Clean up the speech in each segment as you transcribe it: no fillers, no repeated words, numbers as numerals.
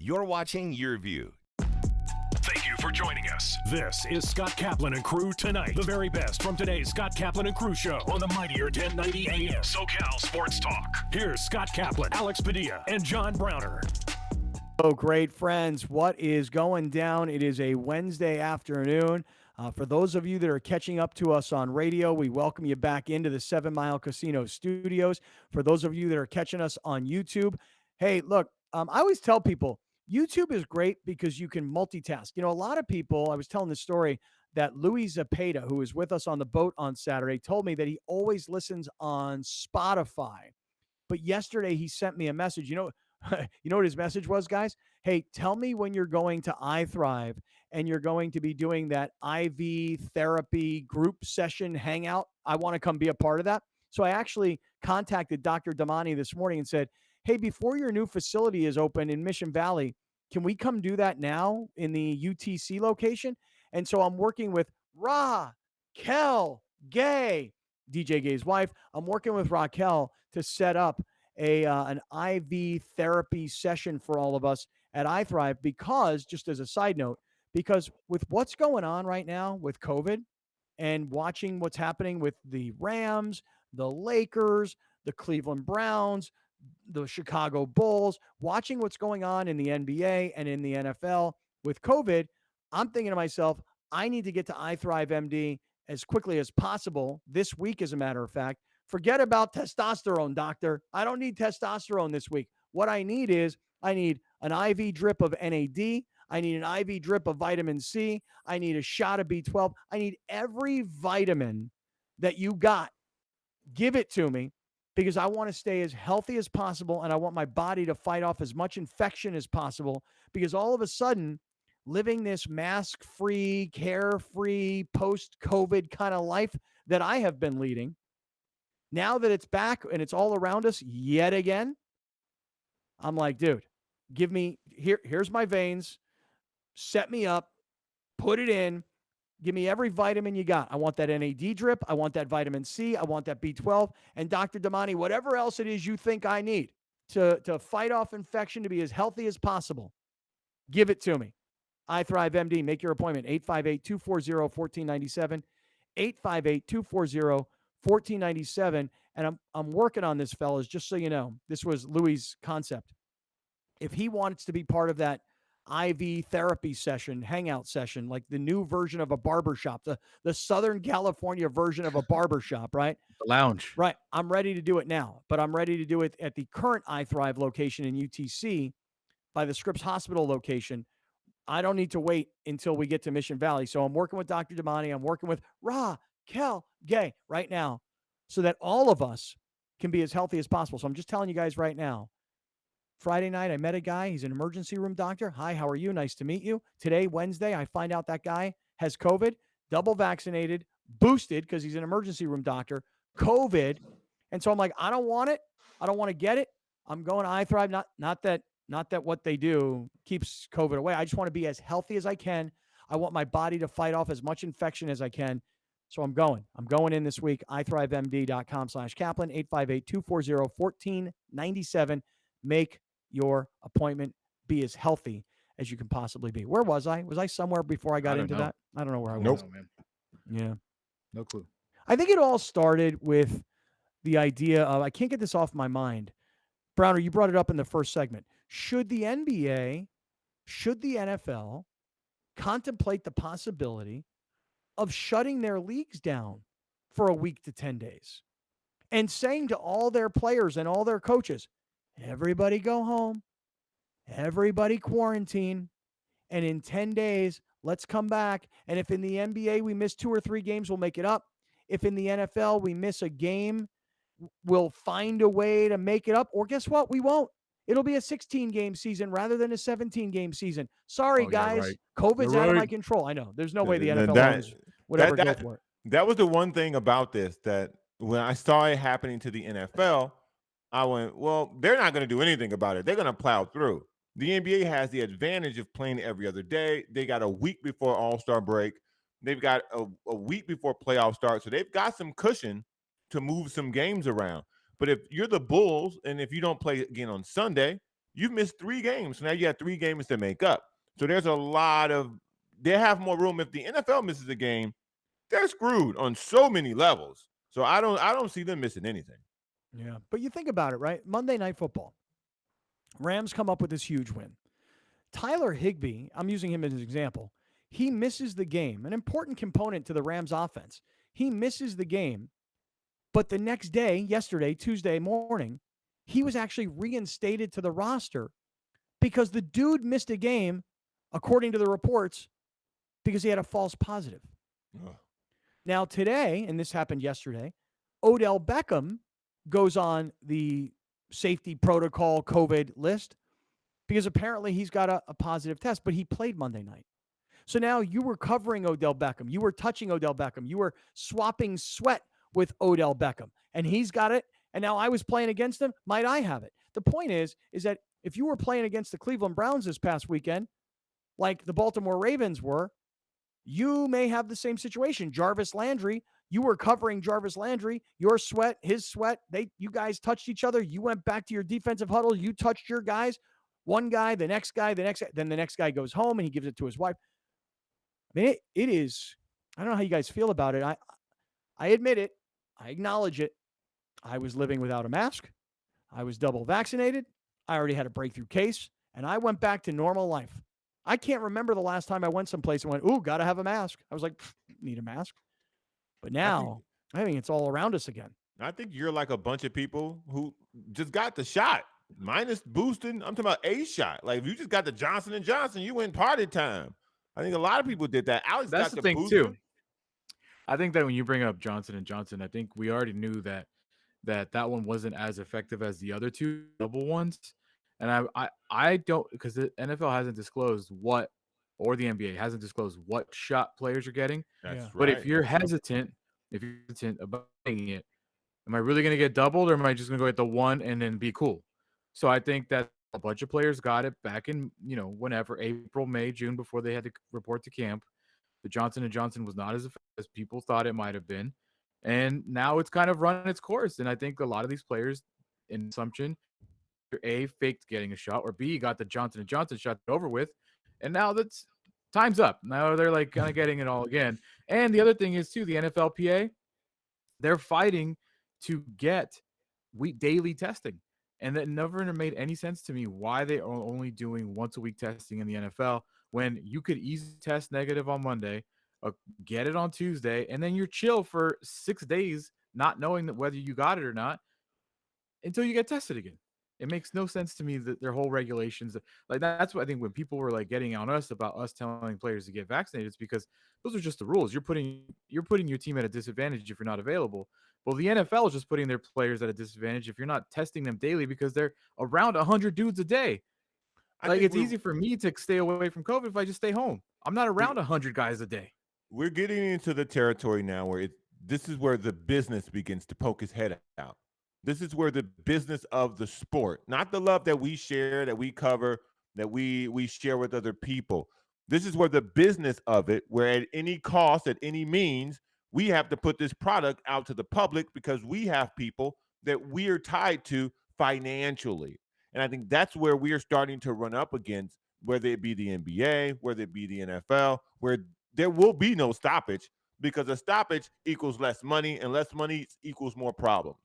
You're watching Your View. Thank you for joining us. This is Scott Kaplan and Crew Tonight. The very best from today's Scott Kaplan and Crew show on the mightier 1090 AM SoCal Sports Talk. Here's Scott Kaplan, Alex Padilla, and John Browner. Oh, great friends. What is going down? It is a Wednesday afternoon. For those of you that are catching up to us on radio, we welcome you back into the 7 Mile Casino studios. For those of you that are catching us on YouTube, hey, look, I always tell people, YouTube is great because you can multitask. You know, a lot of people, I was telling the story that Louis Zapata, who was with us on the boat on Saturday, told me that he always listens on Spotify. But yesterday he sent me a message. You know what his message was, guys? Hey, tell me when you're going to iThrive and you're going to be doing that IV therapy group session hangout. I want to come be a part of that. So I actually contacted Dr. Damani this morning and said, hey, before your new facility is open in Mission Valley, can we come do that now in the UTC location? And so I'm working with Raquel Gay, DJ Gay's wife. I'm working with Raquel to set up an IV therapy session for all of us at iThrive because, just as a side note, because with what's going on right now with COVID and watching what's happening with the Rams, the Lakers, the Cleveland Browns, the Chicago Bulls, watching what's going on in the NBA and in the NFL with COVID, I'm thinking to myself, I need to get to iThrive MD as quickly as possible this week, as a matter of fact. Forget about testosterone, doctor. I don't need testosterone this week. What I need is I need an IV drip of NAD. I need an IV drip of vitamin C. I need a shot of B12. I need every vitamin that you got. Give it to me because I want to stay as healthy as possible and I want my body to fight off as much infection as possible because all of a sudden, living this mask-free, carefree, post-COVID kind of life that I have been leading, now that it's back and it's all around us yet again, I'm like, dude, give me, here's my veins, set me up, put it in, give me every vitamin you got. I want that NAD drip. I want that vitamin C. I want that B12. And Dr. Damani, whatever else it is you think I need to fight off infection, to be as healthy as possible, give it to me. iThrive MD, make your appointment, 858-240-1497, 858-240-1497. And I'm working on this, fellas, just so you know. This was Louis' concept. If he wants to be part of that IV therapy session, hangout session, like the new version of a barbershop, the Southern California version of a barbershop, right? The lounge. Right. I'm ready to do it now, but I'm ready to do it at the current iThrive location in UTC by the Scripps Hospital location. I don't need to wait until we get to Mission Valley. So I'm working with Dr. Damani. I'm working with Raquel Gay right now so that all of us can be as healthy as possible. So I'm just telling you guys right now, Friday night, I met a guy. He's an emergency room doctor. Hi, how are you? Nice to meet you. Today, Wednesday, I find out that guy has COVID, double vaccinated, boosted because he's an emergency room doctor, COVID. And so I'm like, I don't want it. I don't want to get it. I'm going to iThrive. Not that what they do keeps COVID away. I just want to be as healthy as I can. I want my body to fight off as much infection as I can. So I'm going in this week, ithrivemd.com/Kaplan, 858-240-1497. Make your appointment. Be as healthy as you can possibly be. Where was I? Was I somewhere before I got into that? I don't know where I was. Man. Yeah. No clue. I think it all started with the idea of, I can't get this off my mind. Browner, you brought it up in the first segment. Should the NBA, should the NFL contemplate the possibility of shutting their leagues down for a week to 10 days and saying to all their players and all their coaches, everybody go home, everybody quarantine, and in 10 days, let's come back. And if in the NBA we miss 2 or 3 games, we'll make it up. If in the NFL we miss a game, we'll find a way to make it up. Or guess what? We won't. It'll be a 16-game season rather than a 17-game season. Sorry, guys. Right. COVID's out of my control. I know. There's no way the NFL owners would ever go for it. That was the one thing about this, that when I saw it happening to the NFL, I went, well, they're not going to do anything about it. They're going to plow through. The NBA has the advantage of playing every other day. They got a week before All-Star break. They've got a week before playoff start. So they've got some cushion to move some games around. But if you're the Bulls and if you don't play again on Sunday, You've missed 3 games. So now you have 3 games to make up. So there's a lot of they have more room. If the NFL misses a game, they're screwed on so many levels. So I don't see them missing anything. Yeah. But you think about it, right? Monday Night Football. Rams come up with this huge win. Tyler Higbee, I'm using him as an example, he misses the game, an important component to the Rams offense. He misses the game, but the next day, yesterday, Tuesday morning, he was actually reinstated to the roster because the dude missed a game, according to the reports, because he had a false positive. Ugh. Now, today, and this happened yesterday, Odell Beckham goes on the safety protocol COVID list because apparently he's got a positive test, but he played Monday night. So now you were covering Odell Beckham. You were touching Odell Beckham. You were swapping sweat with Odell Beckham. And he's got it. And now I was playing against him. Might I have it? The point is that if you were playing against the Cleveland Browns this past weekend, like the Baltimore Ravens were, you may have the same situation. Jarvis Landry, you were covering Jarvis Landry, your sweat, his sweat, you guys touched each other. You went back to your defensive huddle. You touched your guys. One guy, the next guy, then the next guy goes home and he gives it to his wife. I mean, it is, I don't know how you guys feel about it. I admit it. I acknowledge it. I was living without a mask. I was double vaccinated. I already had a breakthrough case, and I went back to normal life. I can't remember the last time I went someplace and went, ooh, got to have a mask. I was like, need a mask. But now, I think it's all around us again. I think you're like a bunch of people who just got the shot, minus boosting. I'm talking about a shot. Like if you just got the Johnson and Johnson, you went party time. I think a lot of people did that. Alex That's got the the thing booster. too. I think that when you bring up Johnson and Johnson, I think we already knew that one wasn't as effective as the other two double ones. And I don't, because the NFL hasn't disclosed what, or the NBA hasn't disclosed what shot players are getting. That's Yeah. But right. if you're hesitant about taking it, am I really going to get doubled, or am I just going to go get the one and then be cool? So I think that a bunch of players got it back in, whenever, April, May, June, before they had to report to camp. The Johnson & Johnson was not as effective as people thought it might have been. And now it's kind of run its course. And I think a lot of these players, in assumption, A, faked getting a shot, or B, got the Johnson & Johnson shot over with. And now that's time's up. Now they're like kind of getting it all again. And the other thing is, too, the NFLPA, they're fighting to get daily testing. And that never made any sense to me why they are only doing once a week testing in the NFL when you could easily test negative on Monday, get it on Tuesday, and then you're chill for 6 days, not knowing that whether you got it or not until you get tested again. It makes no sense to me that their whole regulations, like that's what I think when people were like getting on us about us telling players to get vaccinated, it's because those are just the rules. You're putting your team at a disadvantage if you're not available. Well, the NFL is just putting their players at a disadvantage if you're not testing them daily because they're around 100 dudes a day. I Like think it's easy for me to stay away from COVID if I just stay home. I'm not around 100 guys a day. we're getting into the territory now where this is where the business begins to poke his head out. This is where the business of the sport, not the love that we share, that we cover, that we share with other people. This is where the business of it, where at any cost, at any means, we have to put this product out to the public because we have people that we are tied to financially. And I think that's where we are starting to run up against, whether it be the NBA, whether it be the NFL, where there will be no stoppage because a stoppage equals less money and less money equals more problems.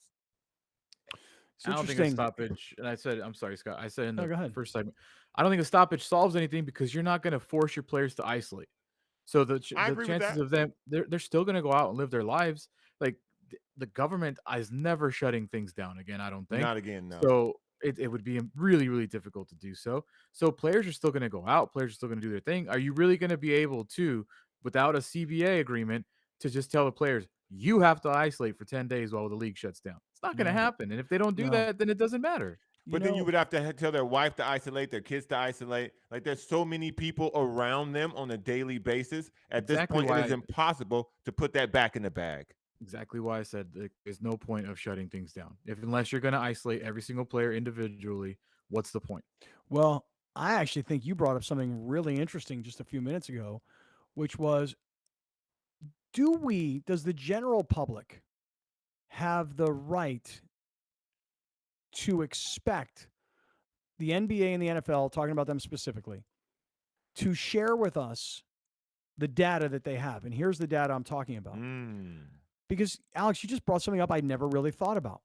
It's I don't think a interesting. stoppage, and I'm sorry, Scott. I said in No, the go ahead. first segment, I don't think a stoppage solves anything because you're not going to force your players to isolate. So I the agree with chances that. of them, they're still going to go out and live their lives. Like the government is never shutting things down again. I don't think Not again, no. so. It would be really, really difficult to do so. So players are still going to go out. Players are still going to do their thing. Are you really going to be able to, without a CBA agreement, to just tell the players you have to isolate for 10 days while the league shuts down? It's not going to Yeah. happen. And if they don't do No. that, then it doesn't matter. But then you would have to tell their wife to isolate, their kids to isolate. Like there's so many people around them on a daily basis. At this Exactly point, it is why impossible to put that back in the bag. exactly why I said there's no point of shutting things down. Unless you're going to isolate every single player individually, what's the point? Well, I actually think you brought up something really interesting just a few minutes ago, which was does the general public have the right to expect the NBA and the NFL, talking about them specifically, to share with us the data that they have. And here's the data I'm talking about. Because, Alex, you just brought something up I never really thought about,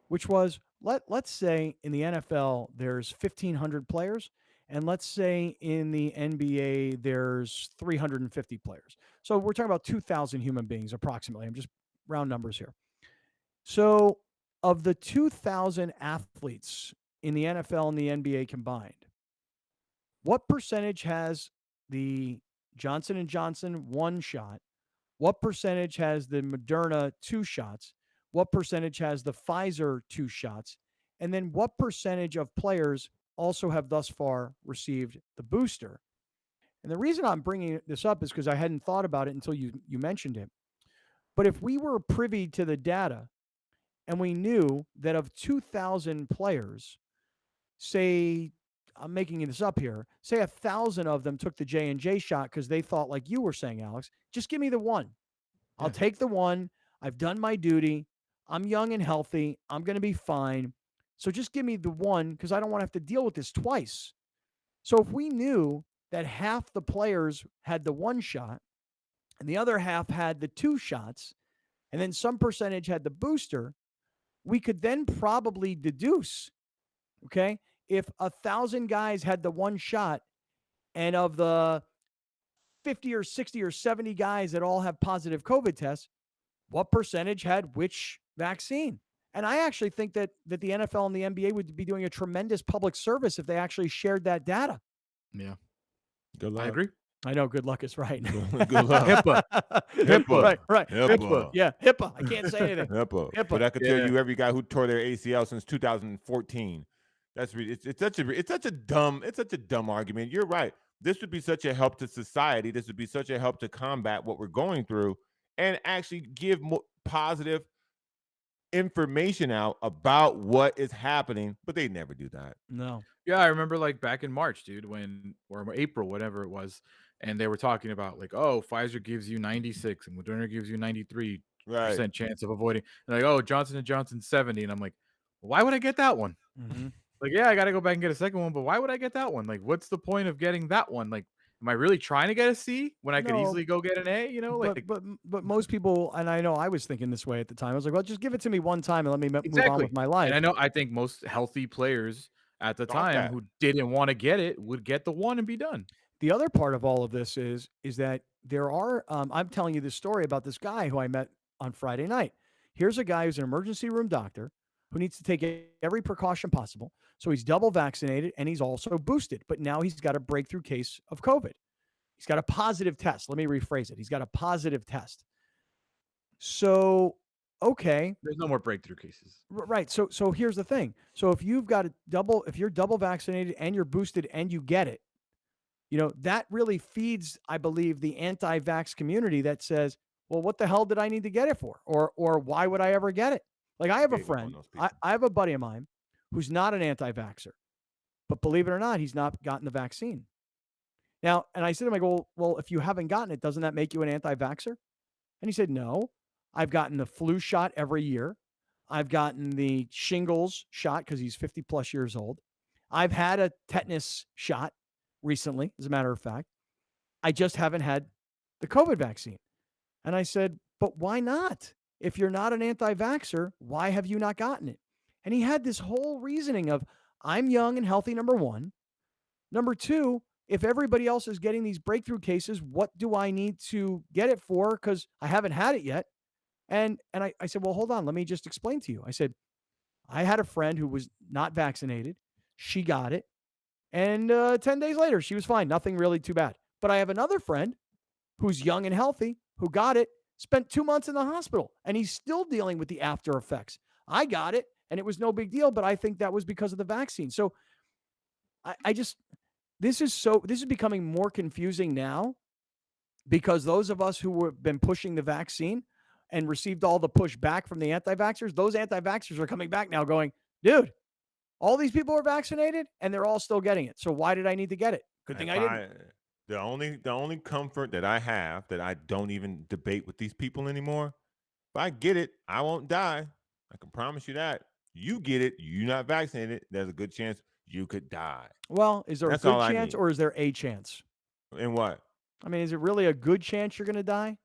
which was let's say in the NFL there's 1,500 players, and let's say in the NBA there's 350 players. So we're talking about 2,000 human beings approximately. I'm just round numbers here. So of the 2,000 athletes in the NFL and the NBA combined, what percentage has the Johnson & Johnson 1 shot? What percentage has the Moderna 2 shots? What percentage has the Pfizer 2 shots? And then what percentage of players also have thus far received the booster? And the reason I'm bringing this up is because I hadn't thought about it until you mentioned it. But if we were privy to the data and we knew that of 2,000 players, say, I'm making this up here, say 1,000 of them took the J&J shot because they thought, like you were saying, Alex, just give me the one. I'll take the one. I've done my duty. I'm young and healthy. I'm going to be fine. So just give me the one because I don't want to have to deal with this twice. So if we knew that half the players had the 1 shot and the other half had the 2 shots, and then some percentage had the booster, we could then probably deduce, okay, if 1,000 guys had the 1 shot and of the 50 or 60 or 70 guys that all have positive COVID tests, what percentage had which vaccine? And I actually think that the NFL and the NBA would be doing a tremendous public service if they actually shared that data. Yeah. Good luck. I agree. I know. Good luck is right. Good luck. HIPAA. HIPAA. Right. HIPAA. Yeah. HIPAA. I can't say anything. HIPAA. But I could tell you every guy who tore their ACL since 2014. It's such a dumb argument. You're right. This would be such a help to society. This would be such a help to combat what we're going through and actually give more positive information out about what is happening, but they never do that. No. Yeah, I remember like back in March, dude, or April, whatever it was, and they were talking about like, oh, Pfizer gives you 96 and Moderna gives you 93% chance of avoiding. And like, oh, Johnson & Johnson 70. And I'm like, why would I get that one? Mm-hmm. Like, yeah, I got to go back and get a second one, but why would I get that one? Like, what's the point of getting that one? Like, am I really trying to get a C when I could easily go get an A? You know, like, but most people, and I know I was thinking this way at the time. I was like, well, just give it to me one time and let me move on with my life. And I think most healthy players at the time who didn't want to get it would get the one and be done. The other part of all of this is that there are, I'm telling you this story about this guy who I met on Friday night. Here's a guy who's an emergency room doctor who needs to take every precaution possible. So he's double vaccinated and he's also boosted, but now he's got a breakthrough case of COVID. He's got a positive test. Let me rephrase it. He's got a positive test. So, okay. There's no more breakthrough cases. Right. So here's the thing. So if you're double vaccinated and you're boosted and you get it, you know, that really feeds, I believe, the anti-vax community that says, well, what the hell did I need to get it for? Or why would I ever get it? Like I have a friend, I have a buddy of mine who's not an anti-vaxxer, but believe it or not, he's not gotten the vaccine. Now, and I said to him, I go, well, if you haven't gotten it, doesn't that make you an anti-vaxxer? And he said, no, I've gotten the flu shot every year. I've gotten the shingles shot because he's 50 plus years old. I've had a tetanus shot recently, as a matter of fact. I just haven't had the COVID vaccine. And I said, but why not? If you're not an anti-vaxxer, why have you not gotten it? And he had this whole reasoning of, I'm young and healthy, number one. Number two, if everybody else is getting these breakthrough cases, what do I need to get it for? Because I haven't had it yet. And I said, well, hold on. Let me just explain to you. I said, I had a friend who was not vaccinated. She got it. And 10 days later, she was fine. Nothing really too bad. But I have another friend who's young and healthy who got it, spent 2 months in the hospital, and he's still dealing with the after effects. I got it, and it was no big deal, but I think that was because of the vaccine. So this is becoming more confusing now because those of us who have been pushing the vaccine and received all the pushback from the anti-vaxxers, those anti-vaxxers are coming back now going, dude, all these people are vaccinated and they're all still getting it. So why did I need to get it? Good thing I didn't. The only comfort that I have that I don't even debate with these people anymore, if I get it, I won't die. I can promise you that. You get it, you're not vaccinated, there's a good chance you could die. Well, is there That's a all good I chance need. or is there a chance? And what? I mean, is it really a good chance you're going to die?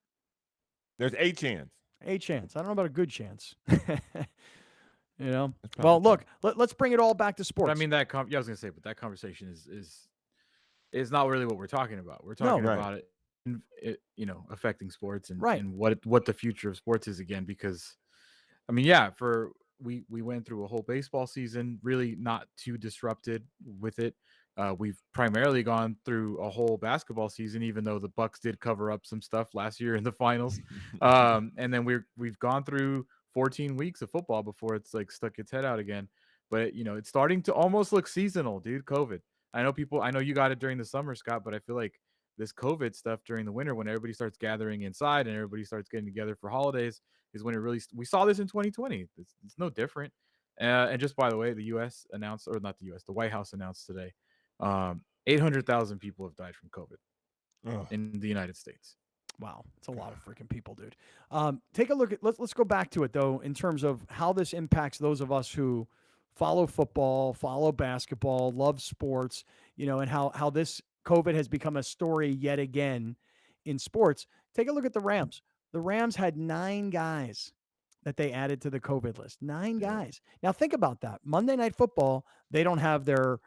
There's a chance. A chance. I don't know about a good chance. You know. That's Well, probably look, let's bring it all back to sports. But I mean, I was gonna say, but that conversation is not really what we're talking about. We're No. talking Right. about it, affecting sports and Right. and what the future of sports is again. Because I mean, yeah, we went through a whole baseball season, really not too disrupted with it. We've primarily gone through a whole basketball season, even though the Bucks did cover up some stuff last year in the finals. And then we've gone through 14 weeks of football before it's like stuck its head out again. But it's starting to almost look seasonal, dude. COVID. I know you got it during the summer, Scott, but I feel like this COVID stuff during the winter when everybody starts gathering inside and everybody starts getting together for holidays is when it really we saw this in 2020. It's no different. And just by the way, the U.S. announced, or not the U.S., the White House announced today, 800,000 people have died from COVID Ugh. in the United States. Wow, it's a lot of freaking people, dude. Take a look at let's go back to it though, in terms of how this impacts those of us who follow football, follow basketball, love sports, and how this COVID has become a story yet again in sports. Take a look at the Rams. The Rams had 9 guys that they added to the COVID list. 9 guys. Now think about that. Monday Night Football, they don't have their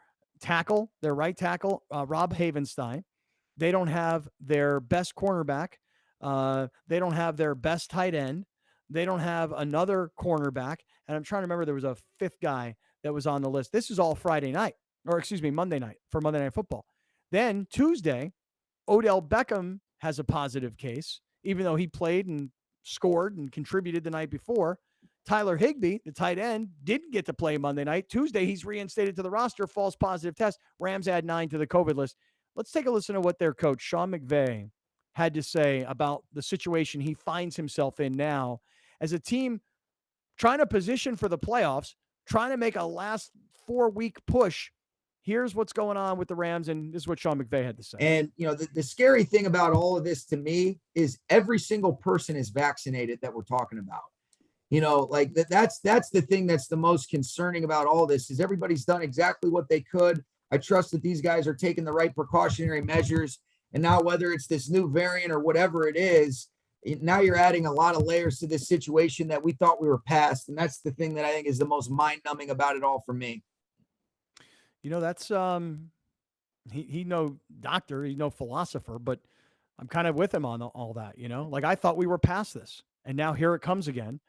right tackle, Rob Havenstein. They don't have their best cornerback. They don't have their best tight end. They don't have another cornerback. And I'm trying to remember, there was a 5th guy that was on the list. This is all Monday night for Monday Night Football. Then Tuesday, Odell Beckham has a positive case, even though he played and scored and contributed the night before. Tyler Higbee, the tight end, didn't get to play Monday night. Tuesday, he's reinstated to the roster, false positive test. Rams add 9 to the COVID list. Let's take a listen to what their coach, Sean McVay, had to say about the situation he finds himself in now as a team trying to position for the playoffs, trying to make a last 4-week push. Here's what's going on with the Rams, and this is what Sean McVay had to say. And, the scary thing about all of this to me is every single person is vaccinated that we're talking about. That's the thing that's the most concerning about all this is everybody's done exactly what they could. I trust that these guys are taking the right precautionary measures. And now whether it's this new variant or whatever it is, now you're adding a lot of layers to this situation that we thought we were past. And that's the thing that I think is the most mind-numbing about it all for me. That's he no doctor, he's no philosopher, but I'm kind of with him on all that, Like I thought we were past this, and now here it comes again.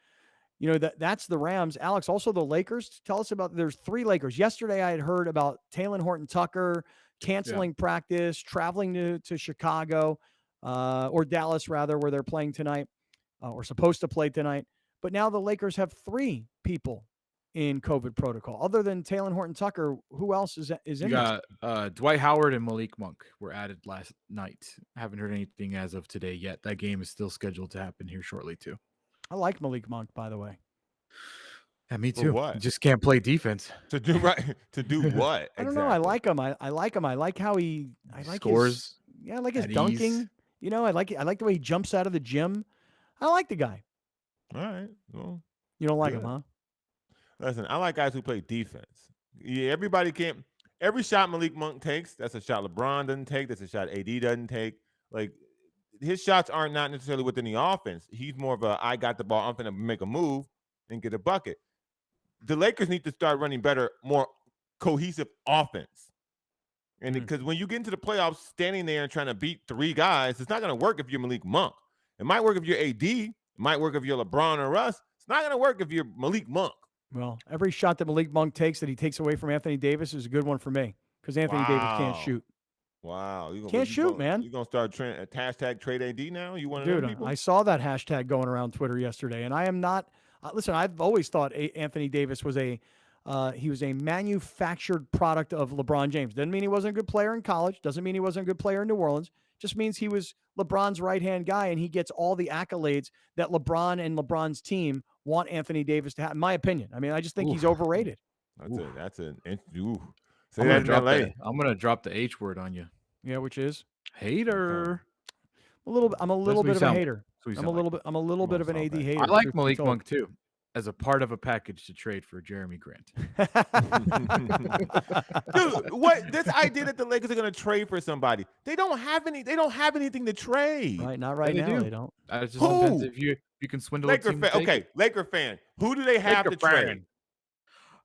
That's the Rams. Alex, also the Lakers. Tell us about, there's 3 Lakers. Yesterday I had heard about Taylor Horton-Tucker canceling practice, traveling to Chicago, or Dallas rather, where they're playing tonight, or supposed to play tonight. But now the Lakers have 3 people in COVID protocol. Other than Taylor Horton-Tucker, who else is in You got Dwight Howard and Malik Monk were added last night. I haven't heard anything as of today yet. That game is still scheduled to happen here shortly too. I like Malik Monk, by the way. Yeah, me For too. what? You just can't play defense. To do right. To do what? I don't know. I like him. I like him. I like how I like scores. I like his at dunking. ease. I like the way he jumps out of the gym. I like the guy. All right. Well, You don't like good. him, huh? Listen, I like guys who play defense. Yeah, everybody can't. Every shot Malik Monk takes, that's a shot LeBron doesn't take. That's a shot AD doesn't take. Like, his shots aren't not necessarily within the offense. He's more of a, I got the ball, I'm going to make a move and get a bucket. The Lakers need to start running better, more cohesive offense. And because when you get into the playoffs, standing there and trying to beat 3 guys, it's not going to work if you're Malik Monk. It might work if you're AD. It might work if you're LeBron or Russ. It's not going to work if you're Malik Monk. Well, every shot that Malik Monk takes that he takes away from Anthony Davis is a good one for me, because Anthony Davis can't shoot. Wow. Can't shoot, man. You're going to start hashtag trade AD now? You want to Dude, know people? I saw that hashtag going around Twitter yesterday, and I am not listen, I've always thought Anthony Davis was he was a manufactured product of LeBron James. Doesn't mean he wasn't a good player in college. Doesn't mean he wasn't a good player in New Orleans. Just means he was LeBron's right-hand guy, and he gets all the accolades that LeBron and LeBron's team want Anthony Davis to have, in my opinion. I mean, I just think he's overrated. That's an I'm gonna drop the H word on you. Yeah, which is hater. I'm a little bit of a hater. I'm I'm a little bit of an AD hater. I like Malik Monk too. as a part of a package to trade for Jeremy Grant. Dude, what this idea that the Lakers are going to trade for somebody? They don't have anything to trade. Right, not right Yeah, now. do. They don't. It just depends Who? if you can swindle Laker a team. fan. Okay, Laker fan. Who do they have Laker to trade? fan.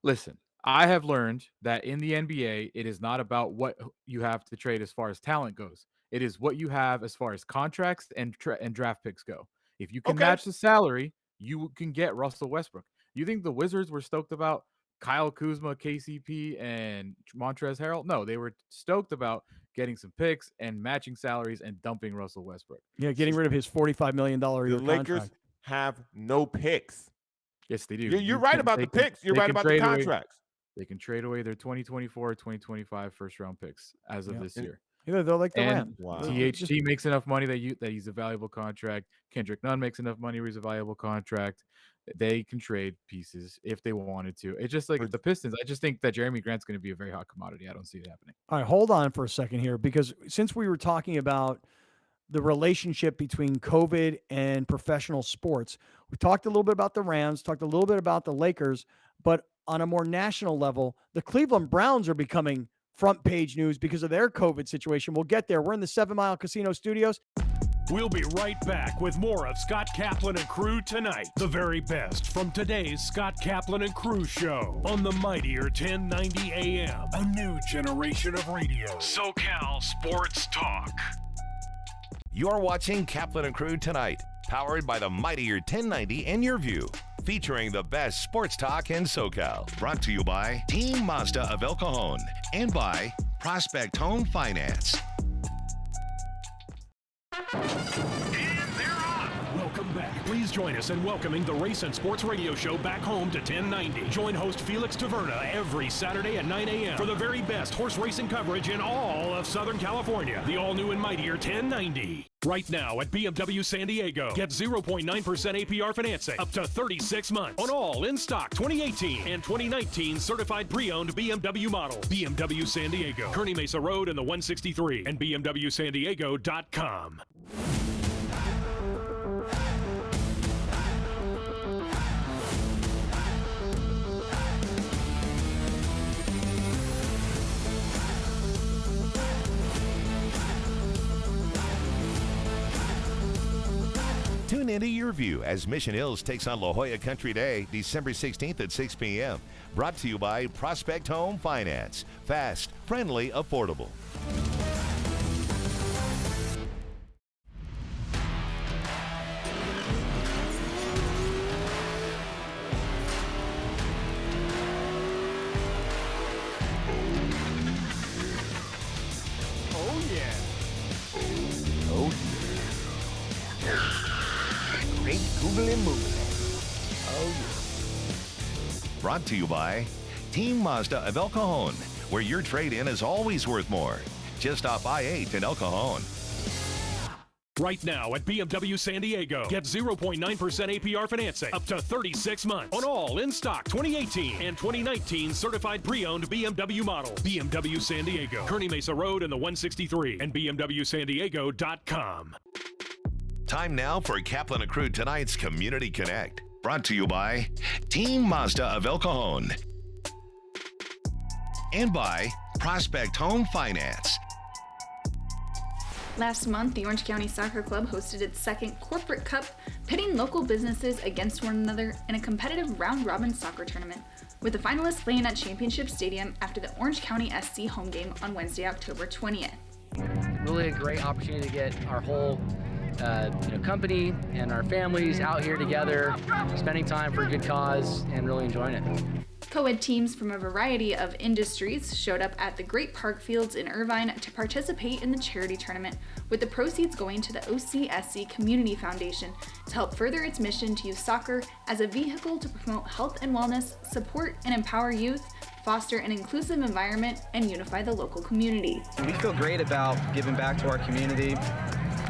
Listen, I have learned that in the NBA, it is not about what you have to trade as far as talent goes. It is what you have as far as contracts and draft picks go. If you can Okay. match the salary, you can get Russell Westbrook. You think the Wizards were stoked about Kyle Kuzma, KCP, and Montrezl Harrell? No, they were stoked about getting some picks and matching salaries and dumping Russell Westbrook. Yeah, getting rid of his $45 million a year The Lakers contract. have no picks. Yes, they do. You're right about the picks. You're right about the contracts. They can trade away their 2024, 2025 first-round picks as of this year. Yeah, they're like the And Rams. Wow. THT makes enough money that he's a valuable contract. Kendrick Nunn makes enough money where he's a valuable contract. They can trade pieces if they wanted to. It's just like the Pistons. I just think that Jeremy Grant's going to be a very hot commodity. I don't see it happening. All right, hold on for a second here, because since we were talking about the relationship between COVID and professional sports, we talked a little bit about the Rams, talked a little bit about the Lakers, but on a more national level, the Cleveland Browns are becoming front page news because of their COVID situation. We'll get there. We're in the 7 Mile Casino studios. We'll be right back with more of Scott Kaplan and Crew tonight. The very best from today's Scott Kaplan and Crew show on the mightier 1090 AM. A new generation of radio. SoCal Sports Talk. You're watching Kaplan and Crew tonight, powered by the mightier 1090 and Your View, featuring the best sports talk in SoCal. Brought to you by Team Mazda of El Cajon and by Prospect Home Finance. And they're on. Welcome back. Please join us in welcoming the Race and Sports Radio Show back home to 1090. Join host Felix Taverna every Saturday at 9 a.m. for the very best horse racing coverage in all of Southern California. The all-new and mightier 1090. Right now at BMW San Diego. Get 0.9% APR financing up to 36 months on all in-stock 2018 and 2019 certified pre-owned BMW models. BMW San Diego, Kearney Mesa Road and the 163 and BMWSanDiego.com. Tune into Your View as Mission Hills takes on La Jolla Country Day, December 16th at 6 p.m. Brought to you by Prospect Home Finance. Fast, friendly, affordable. Oh yeah. Great googly moogly. Brought to you by Team Mazda of El Cajon, where your trade-in is always worth more. Just off I-8 in El Cajon. Right now at BMW San Diego. Get 0.9% APR financing up to 36 months on all in-stock 2018 and 2019 certified pre-owned BMW models. BMW San Diego, Kearney Mesa Road and the 163 and BMWSanDiego.com. Time now for Kaplan and Crew tonight's Community Connect. Brought to you by Team Mazda of El Cajon and by Prospect Home Finance. Last month, the Orange County Soccer Club hosted its second Corporate Cup, pitting local businesses against one another in a competitive round-robin soccer tournament, with the finalists playing at Championship Stadium after the Orange County SC home game on Wednesday, October 20th. Really a great opportunity to get our whole company and our families out here together, spending time for a good cause and really enjoying it. Co-ed teams from a variety of industries showed up at the Great Park Fields in Irvine to participate in the charity tournament, with the proceeds going to the OCSC Community Foundation to help further its mission to use soccer as a vehicle to promote health and wellness, support and empower youth, foster an inclusive environment, and unify the local community. We feel great about giving back to our community.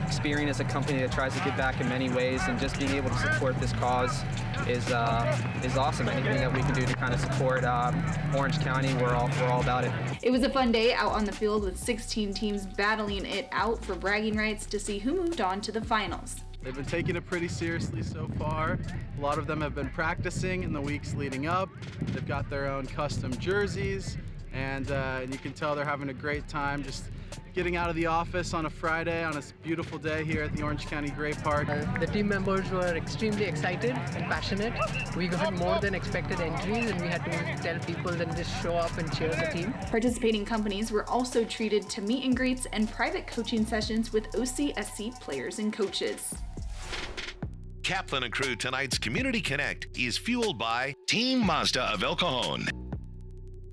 Experian is a company that tries to give back in many ways, and just being able to support this cause is awesome. Anything that we can do to kind of support Orange County, we're all about it. It was a fun day out on the field with 16 teams battling it out for bragging rights to see who moved on to the finals. They've been taking it pretty seriously so far. A lot of them have been practicing in the weeks leading up. They've got their own custom jerseys, and you can tell they're having a great time just getting out of the office on a Friday on a beautiful day here at the Orange County Gray Park. The team members were extremely excited and passionate. We got more than expected entries, and we had to tell people then just show up and cheer the team. Participating companies were also treated to meet and greets and private coaching sessions with OCSC players and coaches. Kaplan and Crew tonight's Community Connect is fueled by Team Mazda of El Cajon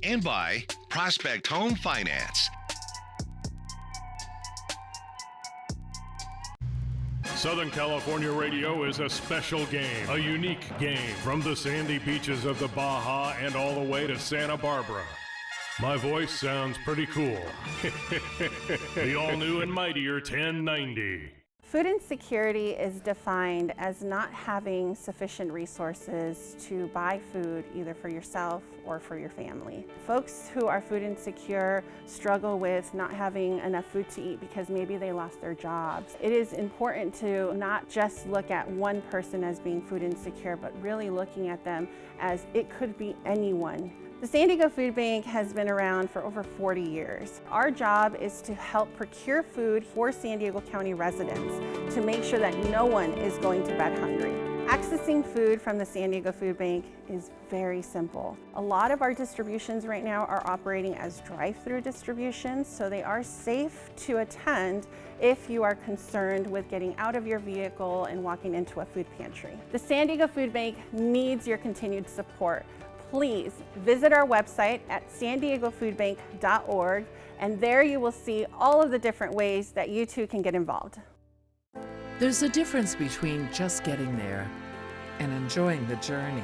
and by Prospect Home Finance. Southern California Radio is a special game, a unique game from the sandy beaches of the Baja and all the way to Santa Barbara. My voice sounds pretty cool. The all-new and mightier 1090. Food insecurity is defined as not having sufficient resources to buy food either for yourself or for your family. Folks who are food insecure struggle with not having enough food to eat because maybe they lost their jobs. It is important to not just look at one person as being food insecure, but really looking at them as it could be anyone. The San Diego Food Bank has been around for over 40 years. Our job is to help procure food for San Diego County residents to make sure that no one is going to bed hungry. Accessing food from the San Diego Food Bank is very simple. A lot of our distributions right now are operating as drive-through distributions, so they are safe to attend if you are concerned with getting out of your vehicle and walking into a food pantry. The San Diego Food Bank needs your continued support. Please visit our website at sandiegofoodbank.org, and there you will see all of the different ways that you too can get involved. There's a difference between just getting there and enjoying the journey.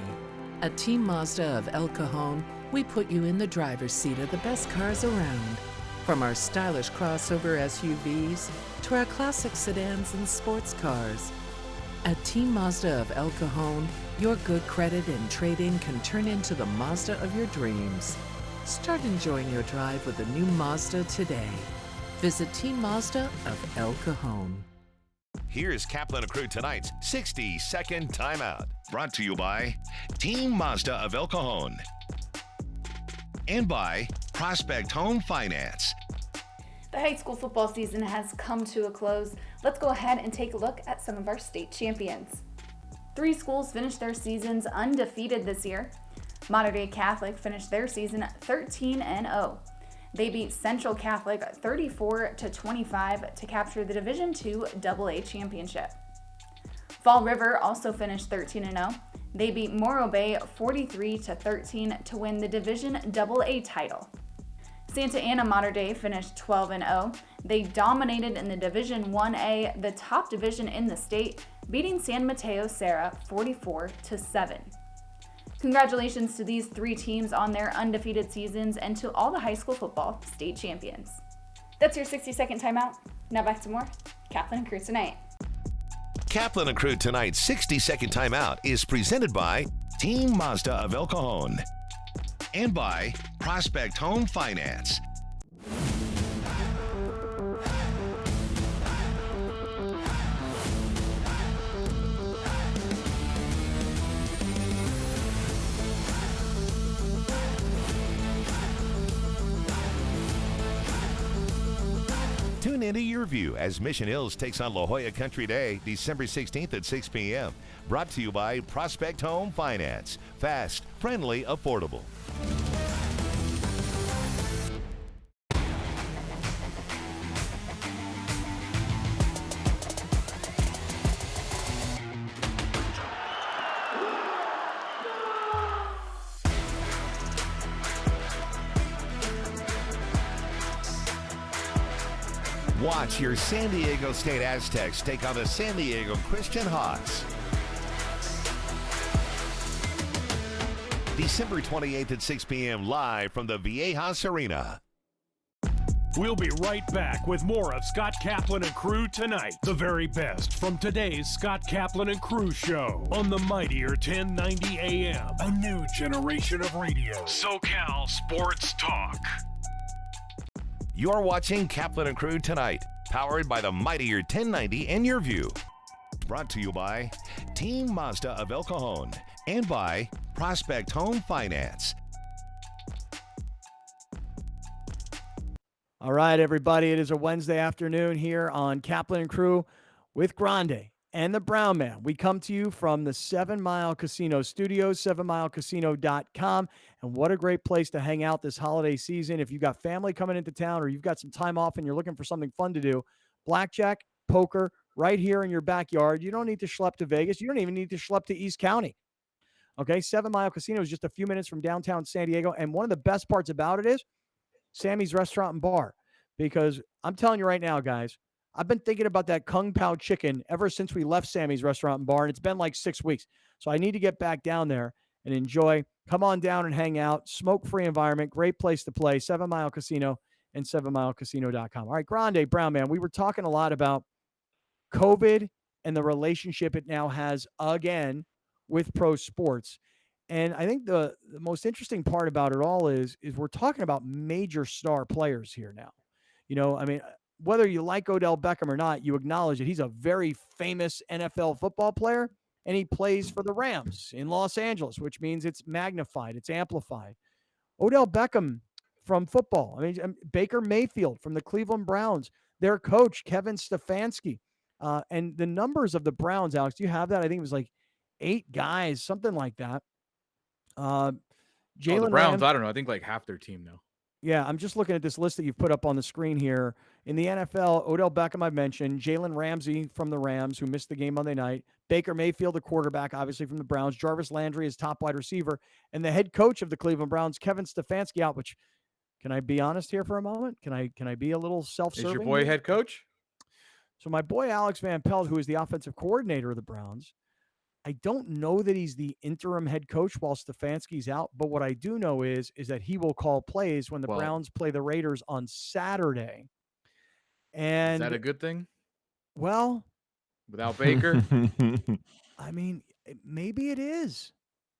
At Team Mazda of El Cajon, we put you in the driver's seat of the best cars around. From our stylish crossover SUVs to our classic sedans and sports cars. At Team Mazda of El Cajon, your good credit and trade-in can turn into the Mazda of your dreams. Start enjoying your drive with a new Mazda today. Visit Team Mazda of El Cajon. Here's Kaplan and Crew tonight's 60-second timeout. Brought to you by Team Mazda of El Cajon and by Prospect Home Finance. The high school football season has come to a close. Let's go ahead and take a look at some of our state champions. 3 schools finished their seasons undefeated this year. Mater Dei Catholic finished their season 13-0. They beat Central Catholic 34-25 to capture the Division II AA championship. Fall River also finished 13-0. They beat Morro Bay 43-13 to win the Division AA title. Santa Ana Mater Dei finished 12-0. They dominated in the Division 1A, the top division in the state, beating San Mateo Serra 44-7. Congratulations to these 3 teams on their undefeated seasons and to all the high school football state champions. That's your 60-second timeout. Now back to more Kaplan and Crew Tonight. Kaplan and Crew tonight's 60-second timeout is presented by Team Mazda of El Cajon and by Prospect Home Finance. Tune into Your View as Mission Hills takes on La Jolla Country Day, December 16th at 6 p.m. Brought to you by Prospect Home Finance. Fast, friendly, affordable. Watch your San Diego State Aztecs take on the San Diego Christian Hawks. December 28th at 6 p.m. live from the Viejas Arena. We'll be right back with more of Scott Kaplan and Crew Tonight. The very best from today's Scott Kaplan and Crew show on the mightier 1090 AM. A new generation of radio. SoCal Sports Talk. You're watching Kaplan and Crew Tonight, powered by the mightier 1090 and Your View. Brought to you by Team Mazda of El Cajon and by Prospect Home Finance. All right, everybody. It is a Wednesday afternoon here on Kaplan and Crew with Grande and the Brown Man. We come to you from the 7 Mile Casino Studios, 7milecasino.com. And what a great place to hang out this holiday season. If you've got family coming into town or you've got some time off and you're looking for something fun to do, blackjack, poker, right here in your backyard. You don't need to schlep to Vegas. You don't even need to schlep to East County. Okay, 7 Mile Casino is just a few minutes from downtown San Diego. And one of the best parts about it is Sammy's Restaurant and Bar. Because I'm telling you right now, guys, I've been thinking about that Kung Pao chicken ever since we left Sammy's Restaurant and Bar, and it's been like 6 weeks. So I need to get back down there and enjoy. Come on down and hang out. Smoke-free environment. Great place to play. 7 Mile Casino and 7milecasino.com. All right, Grande, Brown Man, we were talking a lot about COVID and the relationship it now has again with pro sports. And I think the most interesting part about it all is we're talking about major star players here now. You know, I mean, whether you like Odell Beckham or not, you acknowledge that he's a very famous NFL football player, and he plays for the Rams in Los Angeles, which means it's magnified, it's amplified. Odell Beckham from football. I mean, Baker Mayfield from the Cleveland Browns, their coach, Kevin Stefanski. And the numbers of the Browns, Alex, do you have that? I think it was like 8 guys, something like that. The Jalen Browns, Rams, I don't know. I think like half their team now. yeah, I'm just looking at this list that you've put up on the screen here. In the NFL, Odell Beckham, I've mentioned. Jalen Ramsey from the Rams, who missed the game Monday night. Baker Mayfield, the quarterback, obviously from the Browns. Jarvis Landry is top wide receiver. And the head coach of the Cleveland Browns, Kevin Stefanski, out, which, can I be honest here for a moment? Can I be a little self-serving? Is your boy here? head coach? So my boy Alex Van Pelt, who is the offensive coordinator of the Browns, I don't know that he's the interim head coach while Stefanski's out, but what I do know is that he will call plays when the Browns play the Raiders on Saturday. And Is that a good thing? Well, without Baker, I mean, maybe it is.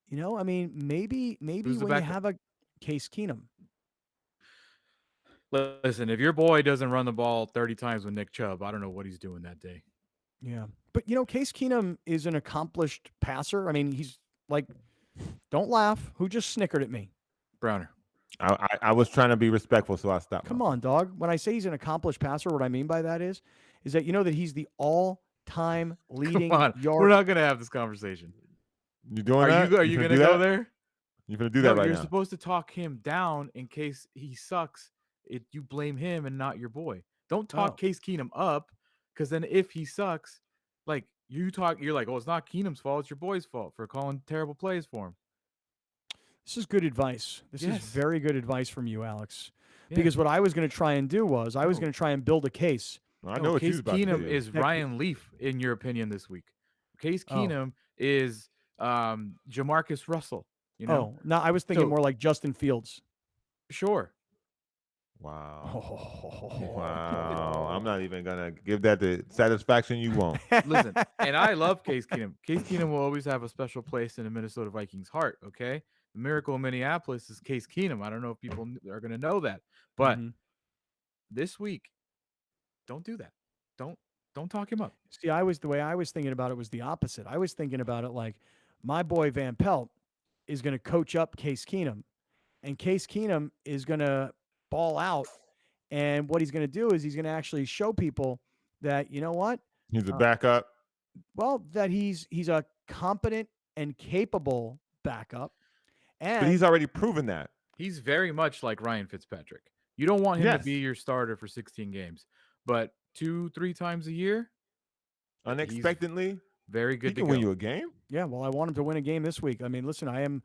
You know, I mean, maybe Who's the when you backup? have a Case Keenum. Listen, if your boy doesn't run the ball 30 times with Nick Chubb, I don't know what he's doing that day. Yeah. But, you know, Case Keenum is an accomplished passer. I mean, he's like, don't laugh. Who just snickered at me? Browner. I was trying to be respectful, so I stopped. Come on, dog. When I say he's an accomplished passer, what I mean by that is that you know that he's the all-time leading Come on. yard. We're not going to have this conversation. You doing Are that? you, are you gonna going to do go that? there? You're going to do that right you're now. supposed to talk him down in case he sucks. You blame him and not your boy. Don't talk Case Keenum up, because then if he sucks, like you're like, oh, it's not Keenum's fault, it's your boy's fault for calling terrible plays for him. This is good advice. This is Yes. very good advice from you, Alex. Yeah. Because what I was going to try and do was I was No. going to try and build a case. I know what Case you was about to Keenum do. is Ryan Leaf, in your opinion, this week. Case Keenum is Jamarcus Russell. You know? Oh, no, I was thinking So- more like Justin Fields. Sure. Wow. Wow. I'm not even going to give that the satisfaction you want. Listen, and I love Case Keenum. Case Keenum will always have a special place in the Minnesota Vikings' heart, okay? The miracle in Minneapolis is Case Keenum. I don't know if people are going to know that. But this week, don't do that. Don't talk him up. See, the way I was thinking about it was the opposite. I was thinking about it like my boy Van Pelt is going to coach up Case Keenum, and Case Keenum is going to ball out. And what he's going to do is he's going to actually show people that, you know what? He's a backup. Well, that he's a competent and capable backup. And But he's already proven that. He's very much like Ryan Fitzpatrick. You don't want him Yes. to be your starter for 16 games, but 2-3 times a year, Unexpectedly, very he good to can go. win you a game. yeah, well, I want him to win a game this week. I mean, listen, the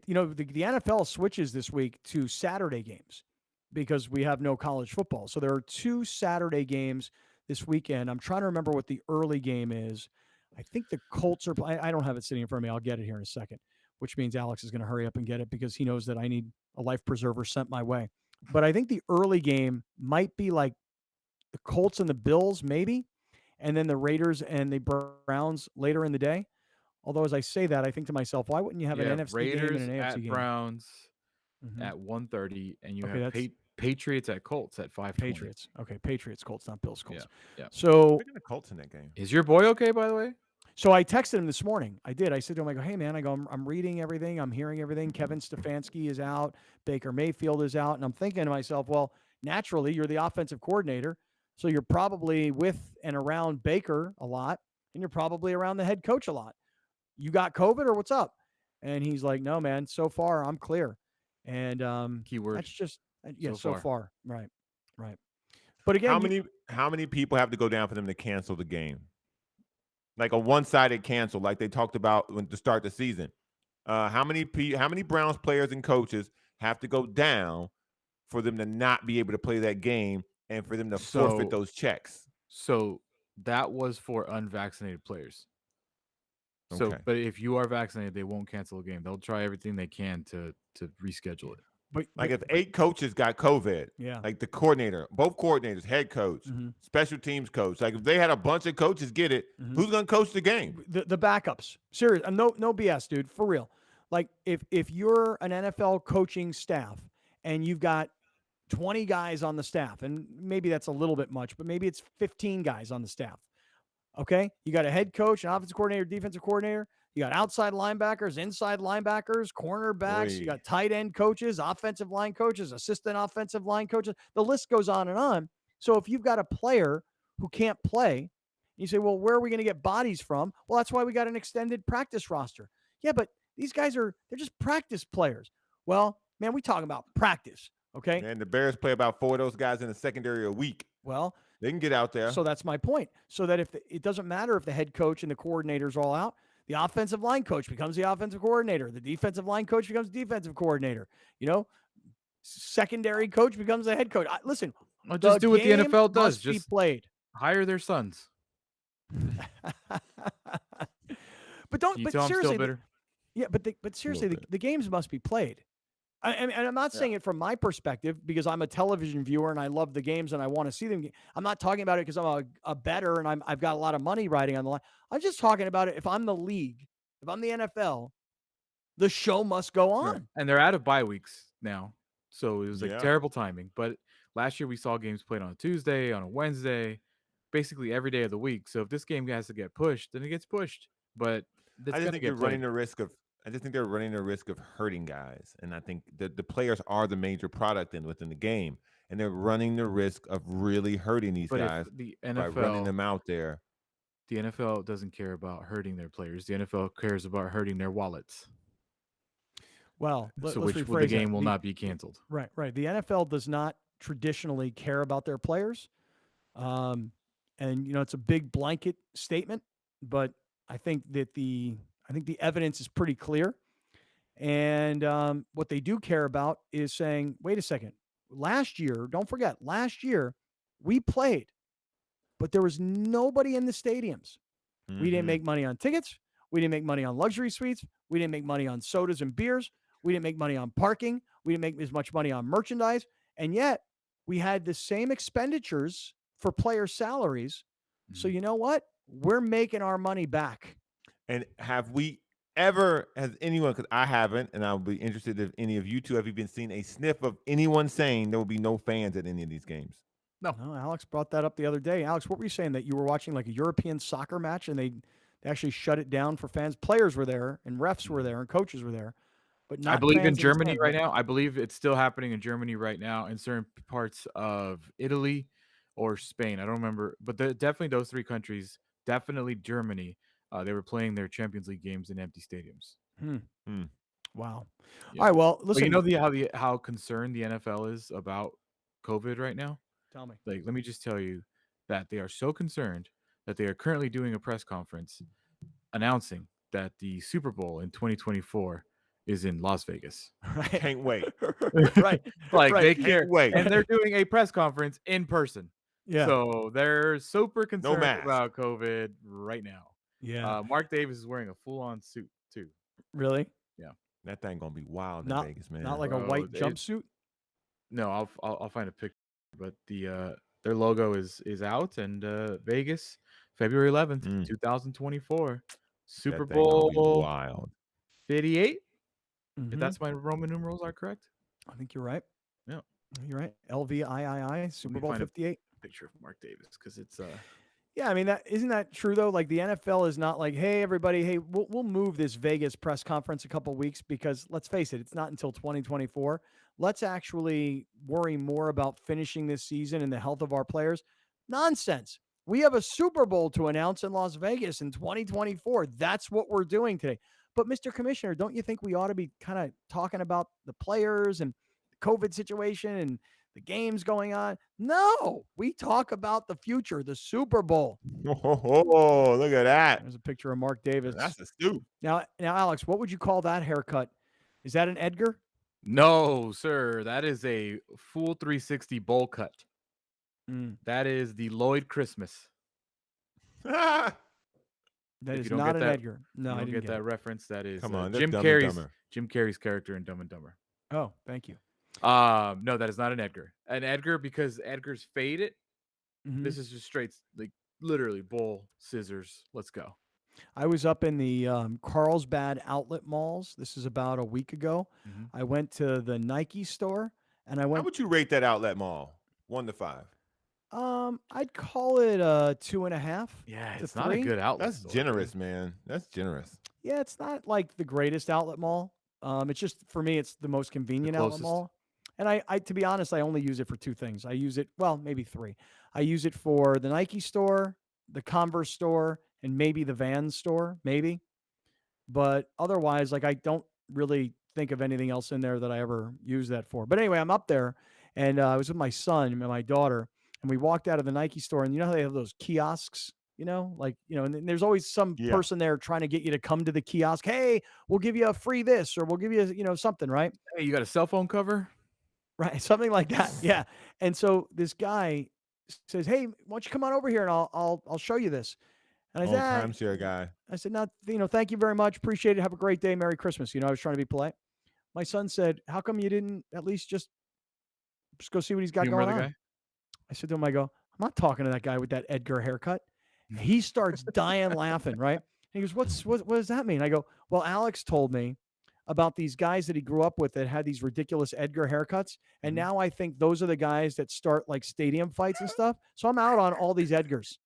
NFL switches this week to Saturday games because we have no college football. So there are 2 Saturday games this weekend. I'm trying to remember what the early game is. I think the Colts are I don't have it sitting in front of me. I'll get it here in a second, which means Alex is going to hurry up and get it because he knows that I need a life preserver sent my way. But I think the early game might be like the Colts and the Bills, maybe, and then the Raiders and the Browns later in the day. Although, as I say that, I think to myself, why wouldn't you have an NFC Raiders game and an AFC at game? Browns Mhm. at 1:30, and you Okay, have that's- Patriots at Colts at 5:20. Patriots. Okay, Patriots, Colts, not Bills, Colts. Yeah. So Picking the Colts in that game. Is your boy okay, by the way? So I texted him this morning. I did. I said to him, I go, hey, man, I'm reading everything. I'm hearing everything. Kevin Stefanski is out. Baker Mayfield is out. And I'm thinking to myself, well, naturally, you're the offensive coordinator. So you're probably with and around Baker a lot. And you're probably around the head coach a lot. You got COVID or what's up? And he's like, no, man, so far I'm clear. And Keyword. that's just, yeah, So so far. Right. But again, how many people have to go down for them to cancel the game? Like a one-sided cancel, like they talked about to start the season. How many Browns players and coaches have to go down for them to not be able to play that game and for them to forfeit those checks? So that was for unvaccinated players. So, Okay. but if you are vaccinated, they won't cancel a game. They'll try everything they can to reschedule it. But like if 8 coaches got COVID, yeah, like the coordinator, both coordinators, head coach, special teams coach, like if they had a bunch of coaches get it, who's going to coach the game? The backups. Serious. No BS, dude. For real. Like if you're an NFL coaching staff and you've got 20 guys on the staff, and maybe that's a little bit much, but maybe it's 15 guys on the staff. Okay. You got a head coach, an offensive coordinator, defensive coordinator. You got outside linebackers, inside linebackers, cornerbacks. You got tight end coaches, offensive line coaches, assistant offensive line coaches. The list goes on and on. So if you've got a player who can't play, you say, well, where are we going to get bodies from? Well, that's why we got an extended practice roster. Yeah, but these guys they're just practice players. Well, man, we talking about practice, okay? And the Bears play about 4 of those guys in the secondary a week. Well, they can get out there. So that's my point. So that it doesn't matter if the head coach and the coordinators are all out, the offensive line coach becomes the offensive coordinator. The defensive line coach becomes defensive coordinator. Secondary coach becomes the head coach. Listen, just do what the NFL does. Just Just be played. Hire their sons. But don't. You But tell 'em seriously, still bitter? yeah. But seriously, the games must be played. And I'm not saying it from my perspective because I'm a television viewer and I love the games and I want to see them. I'm not talking about it because I'm a bettor and I've got a lot of money riding on the line. I'm just talking about it if I'm the league, if I'm the NFL, the show must go on. Right. And they're out of bye weeks now. So it was like terrible timing. But last year we saw games played on a Tuesday, on a Wednesday, basically every day of the week. So if this game has to get pushed, then it gets pushed. But I just think they're running the risk of hurting guys. And I think the players are the major product within the game. And they're running the risk of really hurting these guys the by NFL, running them out there. The NFL doesn't care about hurting their players. The NFL cares about hurting their wallets. Well, which the game will not be canceled. Right. The NFL does not traditionally care about their players. And it's a big blanket statement, but I think that the evidence is pretty clear. And what they do care about is saying, wait a second, don't forget, last year we played, but there was nobody in the stadiums. We didn't make money on tickets. We didn't make money on luxury suites. We didn't make money on sodas and beers. We didn't make money on parking. We didn't make as much money on merchandise. And yet we had the same expenditures for player salaries. So you know what? We're making our money back. And has anyone, because I haven't, and I'll be interested if any of you two have even seen a sniff of anyone saying there will be no fans at any of these games? No, Alex brought that up the other day. Alex, what were you saying, that you were watching like a European soccer match and they actually shut it down for fans? Players were there and refs were there and coaches were there, but not I believe in fans Germany the right now. I believe it's still happening in Germany right now, in certain parts of Italy or Spain. I don't remember, but definitely those 3 countries, definitely Germany. They were playing their Champions League games in empty stadiums. Wow. Yeah. All right. Well, listen. But you know how concerned the NFL is about COVID right now? Tell me. Like, let me just tell you that they are so concerned that they are currently doing a press conference announcing that the Super Bowl in 2024 is in Las Vegas. Right. Can't wait. Right. Like right. they care. Wait. And they're doing a press conference in person. Yeah. So they're super concerned mask. about COVID right now. Yeah. Mark Davis is wearing a full-on suit too. Really? Yeah. That thing gonna be wild in Vegas, man. Not like a white jumpsuit? No, I'll find a picture. But their logo is out, and Vegas, February 11th, 2024, Super That thing gonna be Bowl wild. 58. Mhm. If that's my Roman numerals are correct. I think you're right. Yeah. You're right. LVIII, Super Bowl find a 58. picture of Mark Davis because it's Yeah, I mean that isn't that true though? Like the NFL is not like, hey everybody, hey we'll move this Vegas press conference a couple weeks because let's face it, it's not until 2024. Let's actually worry more about finishing this season and the health of our players. Nonsense. We have a Super Bowl to announce in Las Vegas in 2024. That's what we're doing today. But Mr. Commissioner, don't you think we ought to be kind of talking about the players and the COVID situation and the games going on? No, we talk about the future, the Super Bowl. Oh, look at that. There's a picture of Mark Davis. That's a suit. Now, Alex, what would you call that haircut? Is that an Edgar? no, sir. That is a full 360 bowl cut. That is the Lloyd Christmas. That If is you don't not get an that, Edgar. No, you I don't didn't get that reference. That is Come on, that's Jim Dumb and Carrey's Dumber. Jim Carrey's character in Dumb and Dumber. Oh, thank you. No, that is not an Edgar. An Edgar because Edgar's faded. Mhm. This is just straight, like literally bowl scissors. Let's go. I was up in the Carlsbad outlet malls. This is about a week ago. Mhm. I went to the Nike store and I How went. would you rate that outlet mall? 1 to 5. I'd call it a 2.5. Yeah, to it's not a 3. good outlet. That's store, generous, man. That's generous. Yeah, it's not like the greatest outlet mall. It's just for me, it's the most convenient outlet closest. mall. And I, to be honest, I only use it for 2 things. I use it, well, maybe 3. I use it for the Nike store, the Converse store, and maybe the Vans store, maybe. But otherwise, like I don't really think of anything else in there that I ever use that for. But anyway, I'm up there, and I was with my son and my daughter, and we walked out of the Nike store, and you know how they have those kiosks, and then there's always some Yeah. person there trying to get you to come to the kiosk. Hey, we'll give you a free this, or we'll give you, something, right? Hey, you got a cell phone cover? Right, something like that. Yeah. And so this guy says, "Hey, why don't you come on over here and I'll show you this." And I Old said, timeshare guy. I said, "No, thank you very much. Appreciate it. Have a great day. Merry Christmas." I was trying to be polite. My son said, "How come you didn't at least just go see what he's got Humor going the on?" guy? I said to him, I go, "I'm not talking to that guy with that Edgar haircut." He starts dying laughing, right? And he goes, what does that mean? I go, "Well, Alex told me about these guys that he grew up with that had these ridiculous Edgar haircuts. And now I think those are the guys that start like stadium fights and stuff. So I'm out on all these Edgars."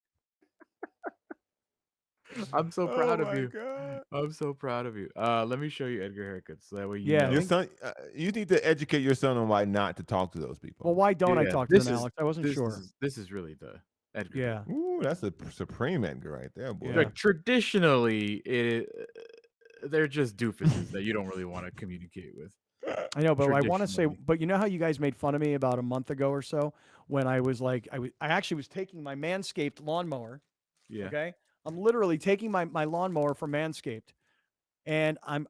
I'm so proud of my you. God. I'm so proud of you. Let me show you Edgar haircuts. So that way you Yeah, know. Your son, you need to educate your son on why not to talk to those people. Well, why don't I Yeah, talk to them, Alex? I wasn't sure. This is really the Edgar. Yeah. Ooh, that's a supreme Edgar right there, boy. Yeah. Like traditionally, they're just doofuses that you don't really want to communicate with. I know, but I want to say, Traditionally. but you know how you guys made fun of me about a month ago or so when I was like, I actually was taking my Manscaped lawnmower. Yeah. Okay. I'm literally taking my lawnmower from Manscaped, and I'm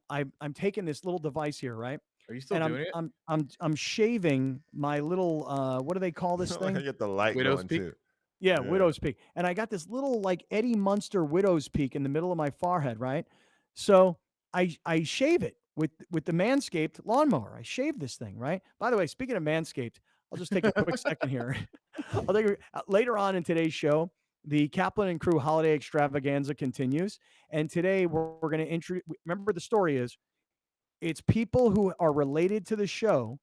taking this little device here, right? Are you still And doing it? I'm shaving my little what do they call this You thing? get the light Widow's going peak? too. Yeah, Yeah. widow's peak. And I got this little like Eddie Munster widow's peak in the middle of my forehead, right? So I shave it with the Manscaped lawnmower. I shave this thing, right? By the way, speaking of Manscaped, I'll just take a quick second here. Later on in today's show, the Kaplan and Crew Holiday Extravaganza continues, and today we're going to introduce. Remember, the story is it's people who are related to the show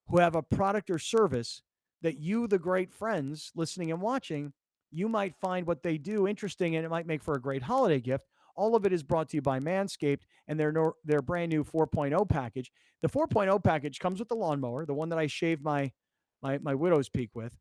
who have a product or service that you, the great friends listening and watching, you might find what they do interesting, and it might make for a great holiday gift. All of it is brought to you by Manscaped and their brand new 4.0 package. The 4.0 package comes with the lawnmower, the one that I shaved my widow's peak with.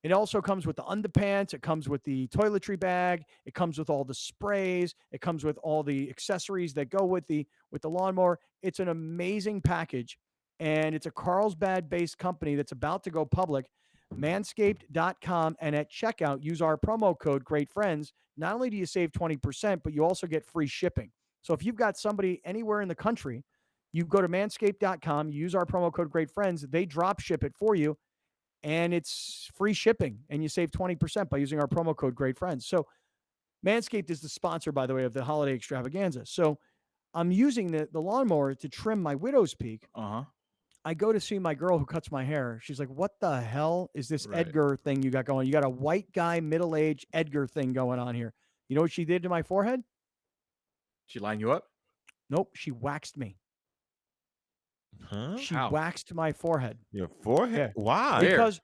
It also comes with the underpants. It comes with the toiletry bag. It comes with all the sprays. It comes with all the accessories that go with the lawnmower. It's an amazing package, and it's a Carlsbad-based company that's about to go public. Manscaped.com, and at checkout, use our promo code GreatFriends. Not only do you save 20%, but you also get free shipping. So if you've got somebody anywhere in the country, you go to manscaped.com, you use our promo code GreatFriends. They drop ship it for you, and it's free shipping, and you save 20% by using our promo code GreatFriends. So Manscaped is the sponsor, by the way, of the holiday extravaganza. So I'm using the lawnmower to trim my widow's peak. Uh-huh. I go to see my girl who cuts my hair. She's like, "What the hell is this Right. Edgar thing you got going? You got a white guy, middle-aged Edgar thing going on here." You know what she did to my forehead? She line you up? Nope, she waxed me. Huh? She How? waxed my forehead. Your forehead? Yeah. Why? Because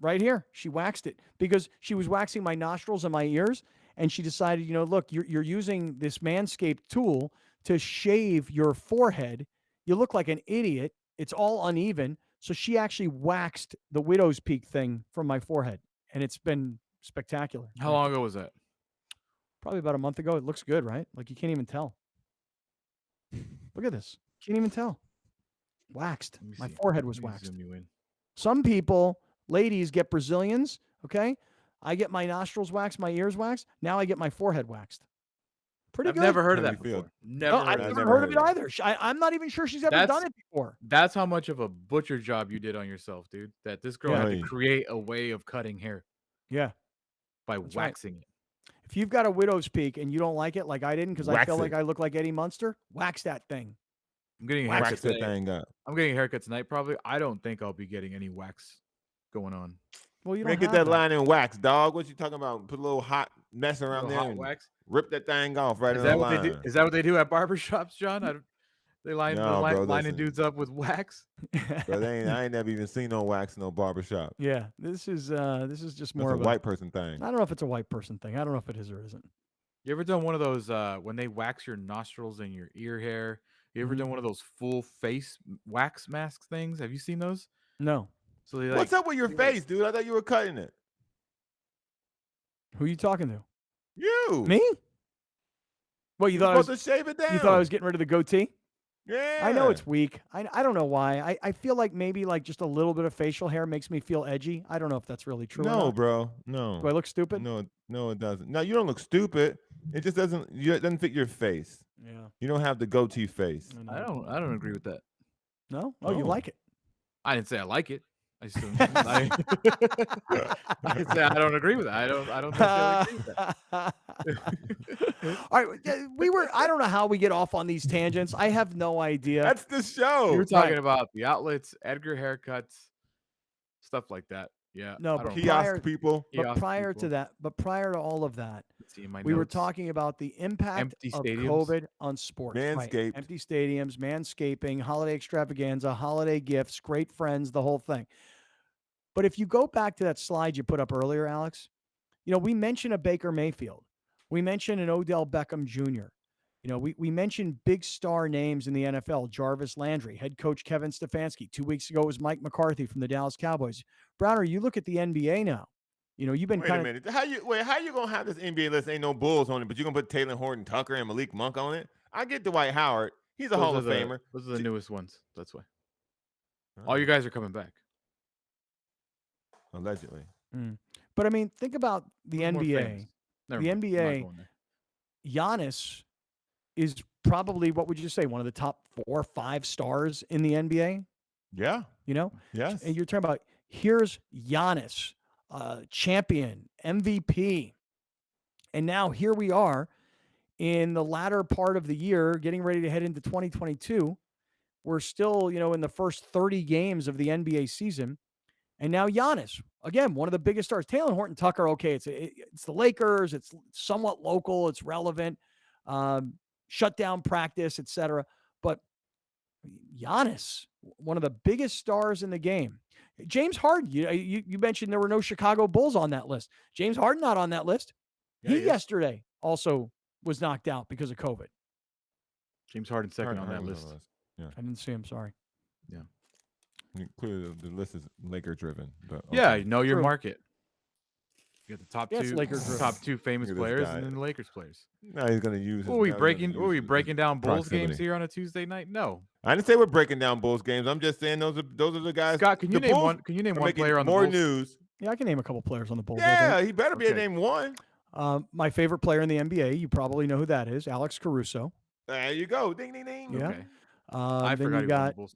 right here, she waxed it because she was waxing my nostrils and my ears, and she decided, look, you're using this Manscaped tool to shave your forehead. You look like an idiot. It's all uneven. So she actually waxed the widow's peak thing from my forehead, and it's been spectacular. How long ago was that? Probably about a month ago. It looks good, right? Like you can't even tell. Look at this. Can't even tell. Waxed. Let me My see. forehead was Let me waxed. zoom you in. Some people, ladies, get Brazilians. Okay. I get my nostrils waxed, my ears waxed. Now I get my forehead waxed. Pretty I've good. never heard of How that do you feel? before. Never No, I've heard of never that. heard of it either. I'm not even sure she's ever done it before. That's how much of a butcher job you did on yourself, dude. That this girl had to Right. create a way of cutting hair Yeah. by That's right. waxing it. If you've got a widow's peak and you don't like it, like I didn't, because I Wax felt it. like I look like Eddie Munster, wax that thing. I'm getting a Wax haircut that today. thing up. I'm getting a haircut tonight. Probably. I don't think I'll be getting any wax going on. Well, you don't Make it have that line in wax, dog. What you talking about? Put a little hot mess around Little there hot and wax. rip that thing off right Is in the that what line. they do? Is that what they do at barbershops, John? They No, bro, lining listen. dudes up with wax. But I ain't never even seen no wax in no barbershop. Yeah, this is just That's more a of white person thing. I don't know if it's a white person thing. I don't know if it is or isn't. You ever done one of those when they wax your nostrils and your ear hair? You ever Mhm. done one of those full face wax mask things? Have you seen those? No. So they What's up with your face, dude? I thought you were cutting it. Who are you talking to? You. Me? Well, you You're thought I was, supposed to shave it down. you thought I was getting rid of the goatee? Yeah. I know it's weak. I don't know why. I feel like maybe like just a little bit of facial hair makes me feel edgy. I don't know if that's really true. or No, not. bro. No. Do I look stupid? No, it doesn't. No, you don't look stupid. It just doesn't. It doesn't fit your face. Yeah. You don't have the goatee face. I don't agree with that. No? Oh, you Oh. like it. I didn't say I like it. I just don't, I didn't say I don't agree with it. I don't necessarily agree with that. All right, I don't know how we get off on these tangents. I have no idea. That's the show. You were talking Right. about the outlets, Edgar haircuts, stuff like that. Yeah. No, I but don't- Kiosk people. But Kiosk prior people. to that, all of that, Let's see in my we were notes. talking about the impact Empty of stadiums. COVID on sports. Right. Manscaped. Empty stadiums, manscaping, holiday extravaganza, holiday gifts, great friends, the whole thing. But if you go back to that slide you put up earlier, Alex, we mentioned a Baker Mayfield. We mentioned an Odell Beckham Jr. We mentioned big star names in the NFL, Jarvis Landry, head coach Kevin Stefanski. 2 weeks ago was Mike McCarthy from the Dallas Cowboys. Browner, you look at the NBA now. You've been Wait a minute. How you gonna have this NBA list? Ain't no Bulls on it, but you're gonna put Taylor Horton Tucker and Malik Monk on it? I get Dwight Howard. He's a Hall of Famer. Those are the newest ones. That's why. All you guys are coming back. Allegedly. But I mean, think about the Who's more NBA. famous? Never The mind. I'm not NBA, going there. Giannis is probably, what would you say, one of the top 4 or 5 stars in the NBA? Yeah. Yes. And you're talking about, here's Giannis, champion, MVP. And now here we are in the latter part of the year, getting ready to head into 2022. We're still, in the first 30 games of the NBA season. And now Giannis, again, one of the biggest stars. Taylor Horton Tucker, okay, it's the Lakers. It's somewhat local. It's relevant. Shut down practice, etc. But Giannis, one of the biggest stars in the game. James Harden, you mentioned there were no Chicago Bulls on that list. James Harden not on that list. Yeah, he he is. yesterday also was knocked out because of COVID. James Harden second on that Harden was list. the Yeah. I didn't see him. Sorry. Yeah. Clearly, the list is Laker driven. But Yeah, okay. know your True. market. You got the top Yeah, it's two, Lakers top 2 famous Look at this players, guy. and then the Lakers players. No, he's gonna use. What are we now he's gonna breaking? What are we use his breaking down Bulls proximity. games here on a Tuesday night? No. I didn't say we're breaking down Bulls games. I'm just saying those are the guys. Scott, can you the name Bulls one? Can you name are one making player on the more Bulls? news? Yeah, I can name a couple players on the Bulls. I Yeah, think. he better be a Okay. name one. My favorite player in the NBA, you probably know who that is, Alex Caruso. There you go. Ding ding ding. Yeah. Okay. I Then forgot you he was on the got. Bulls.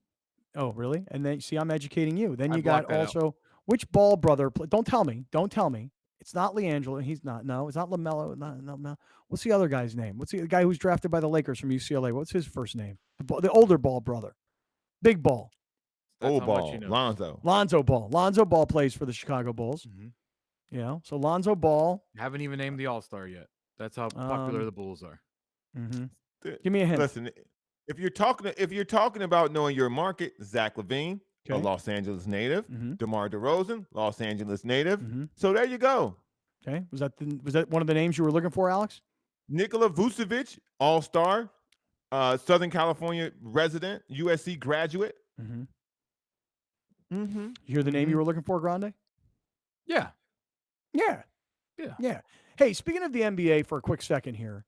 Oh, really? And then see, I'm educating you. Then I you got blocked that out. also which Ball brother? Don't tell me. Don't tell me. It's not LiAngelo. He's not. No, it's not LaMelo. No. What's the other guy's name? What's the guy who's drafted by the Lakers from UCLA? What's his first name? The older Ball brother. Big Ball. That's Old how much ball. he knows. Lonzo. Lonzo Ball. Lonzo Ball plays for the Chicago Bulls. Mhm. So Lonzo Ball. Haven't even named the All-Star yet. That's how popular Um, the Bulls are. Give me a hint. Listen, If you're talking about knowing your market, Zach LaVine, a Okay. Los Angeles native, Mhm. DeMar DeRozan, Los Angeles native. Mhm. So there you go. Okay. Was that one of the names you were looking for, Alex? Nikola Vucevic, all-star, Southern California resident, USC graduate. Mhm. Mm-hmm. You hear the name you were looking for, Grande? Yeah. Yeah. Yeah. Yeah. Hey, speaking of the NBA for a quick second here,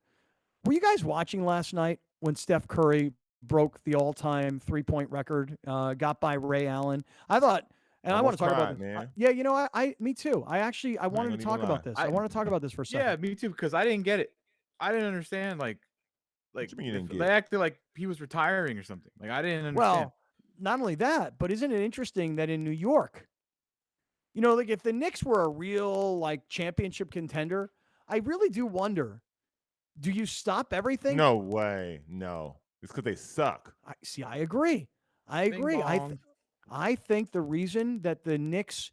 were you guys watching last night when Steph Curry broke the all-time three-point record, got by Ray Allen? I thought, and I want to Almost talk about cried, this. man. Yeah, you know, me too. I wanted to gonna talk even about lie. this. I want to talk about this for a second. Yeah, me too, because I didn't get it. I didn't understand, like What you mean you didn't they get it? acted like he was retiring or something. Like, I didn't understand. Well, not only that, but isn't it interesting that in New York, you know, like if the Knicks were a real like championship contender, I really do wonder, do you stop everything? No way. No. It's because they suck. I agree. I Bing agree. bong. I think the reason that the Knicks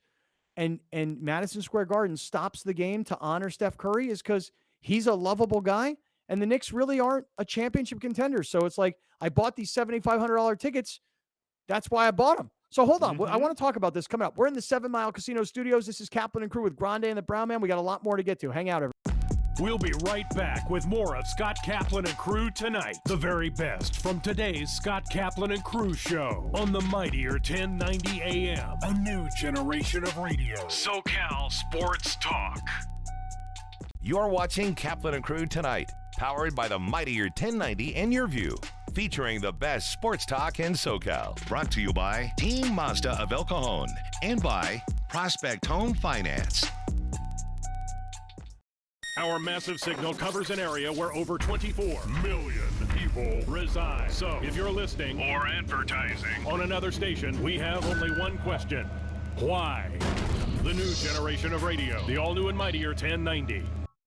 and Madison Square Garden stops the game to honor Steph Curry is because he's a lovable guy, and the Knicks really aren't a championship contender. So it's like I bought these $7,500 tickets. That's why I bought them. So hold on. I want to talk about this coming up. We're in the 7 Mile Casino Studios. This is Kaplan and Crew with Grande and the Brown Man. We got a lot more to get to. Hang out, everybody. We'll be right back with more of Scott Kaplan and Crew tonight. The very best from today's Scott Kaplan and Crew show on the mightier 1090 AM. A new generation of radio. SoCal Sports Talk. You're watching Kaplan and Crew tonight, powered by the mightier 1090 and Your View, featuring the best sports talk in SoCal. Brought to you by Team Mazda of El Cajon and by Prospect Home Finance. Our massive signal covers an area where over 24 million people reside. So, if you're listening or advertising on another station, we have only one question. Why? The new generation of radio. The all-new and mightier 1090.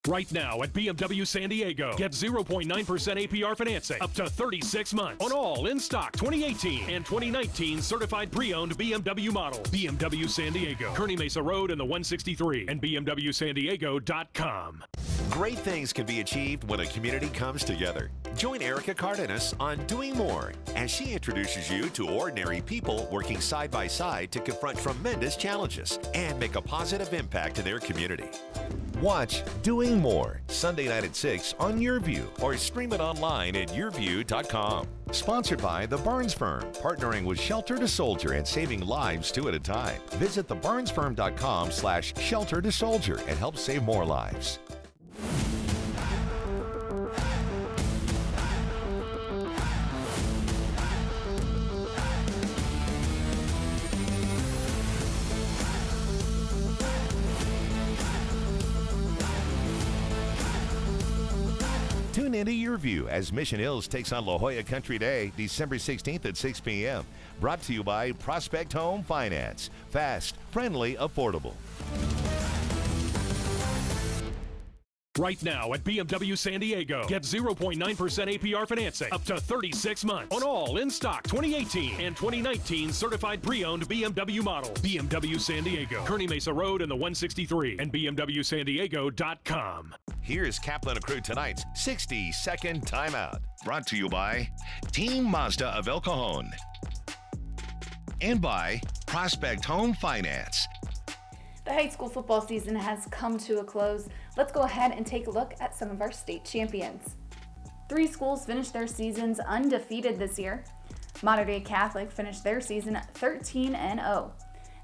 Right now at BMW San Diego, get 0.9% APR financing up to 36 months on all in-stock 2018 and 2019 certified pre-owned BMW models. BMW San Diego, Kearney Mesa Road and the 163 and BMWSanDiego.com. Great things can be achieved when a community comes together. Join Erica Cardenas on Doing More as she introduces you to ordinary people working side by side to confront tremendous challenges and make a positive impact in their community. Watch Doing More Sunday night at 6 on Your View or stream it online at yourview.com. Sponsored by The Barnes Firm, partnering with Shelter to Soldier and saving lives 2 at a time. Visit thebarnesfirm.com/shelter to soldier and help save more lives. Tune into Your View as Mission Hills takes on La Jolla Country Day, December 16th at 6 p.m. Brought to you by Prospect Home Finance. Fast, friendly, affordable. Right now at BMW San Diego, get 0.9% APR financing up to 36 months on all in-stock 2018 and 2019 certified pre-owned BMW models. BMW San Diego, Kearney Mesa Road and the 163 and BMWSanDiego.com. Here's Kaplan and Crew tonight's 60-second timeout. Brought to you by Team Mazda of El Cajon and by Prospect Home Finance. The high school football season has come to a close. Let's go ahead and take a look at some of our state champions. 3 schools finished their seasons undefeated this year. Mater Dei Catholic finished their season 13-0.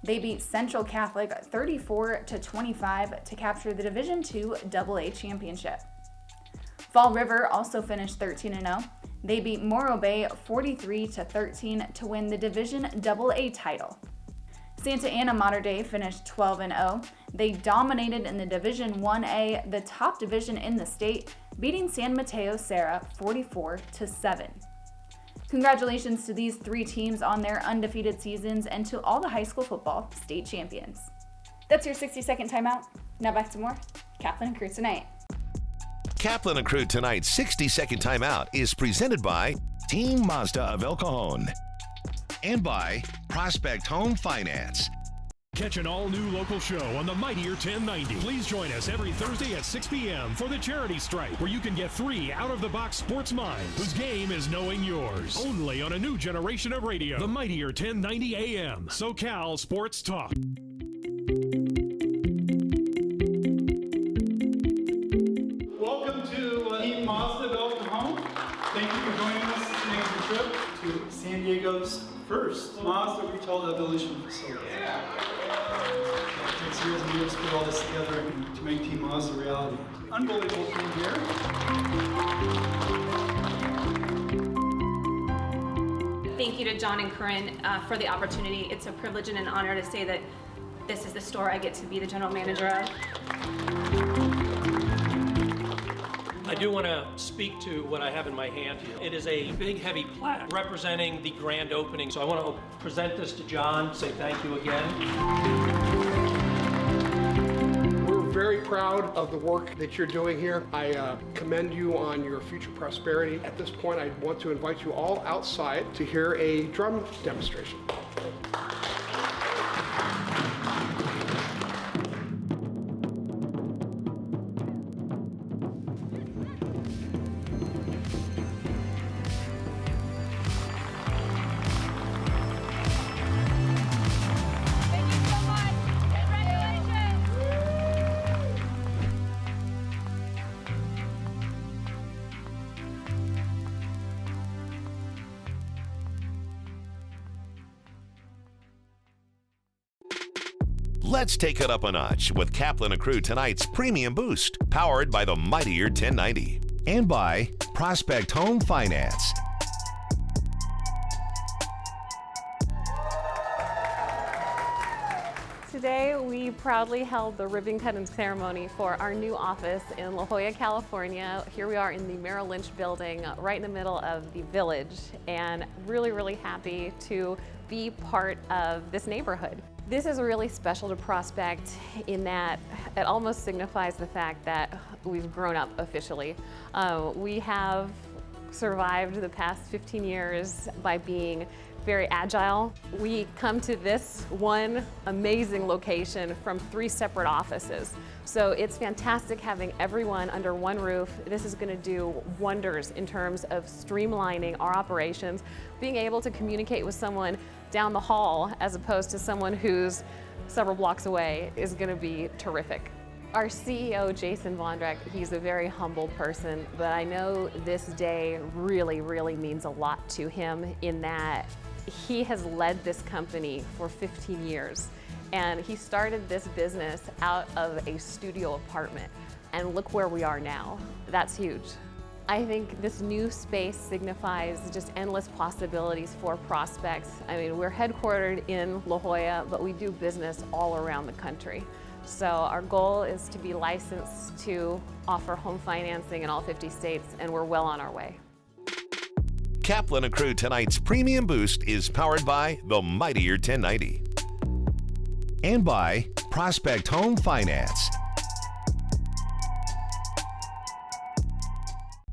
They beat Central Catholic 34-25 to capture the Division II AA championship. Fall River also finished 13-0. They beat Morro Bay 43-13 to win the Division AA title. Santa Ana Mater Dei finished 12-0. They dominated in the Division 1A, the top division in the state, beating San Mateo Serra 44-7. Congratulations to these 3 teams on their undefeated seasons and to all the high school football state champions. That's your 60-second timeout. Now back to more Kaplan and Crew tonight. Kaplan and Crew tonight's 60-second timeout is presented by Team Mazda of El Cajon and by Prospect Home Finance. Catch an all-new local show on the Mightier 1090. Please join us every Thursday at 6 p.m. for the Charity Stripe, where you can get 3 out-of-the-box sports minds whose game is knowing yours. Only on a new generation of radio. The Mightier 1090 AM. SoCal Sports Talk. Welcome to Team Mazda of El Cajon. Thank you for joining us to make the trip to San Diego's first Mazda Retail Evolution facility. It takes years and years to put all this together and to make Team Mazda a reality. Unbelievable team here. Thank you to John and Corinne for the opportunity. It's a privilege and an honor to say that this is the store I get to be the general manager of. I do want to speak to what I have in my hand here. It is a big, heavy plaque representing the grand opening. So I want to present this to John, say thank you again. We're very proud of the work that you're doing here. I commend you on your future prosperity. At this point, I want to invite you all outside to hear a drum demonstration. Let's take it up a notch with Kaplan and Crew tonight's Premium Boost, powered by the Mightier 1090 and by Prospect Home Finance. Today, we proudly held the ribbon cutting ceremony for our new office in La Jolla, California. Here we are in the Merrill Lynch building, right in the middle of the village, and really happy to be part of this neighborhood. This is really special to Prospect in that it almost signifies the fact that we've grown up officially. We have survived the past 15 years by being very agile. We come to this one amazing location from 3 separate offices. So it's fantastic having everyone under one roof. This is going to do wonders in terms of streamlining our operations, being able to communicate with someone down the hall as opposed to someone who's several blocks away is going to be terrific. Our CEO, Jason Vondrack, he's a very humble person, but I know this day really means a lot to him in that he has led this company for 15 years. And he started this business out of a studio apartment. And look where we are now. That's huge. I think this new space signifies just endless possibilities for Prospects. I mean, we're headquartered in La Jolla, but we do business all around the country. So our goal is to be licensed to offer home financing in all 50 states, and we're well on our way. Kaplan and Crew tonight's Premium Boost is powered by the Mightier 1090 and by Prospect Home Finance.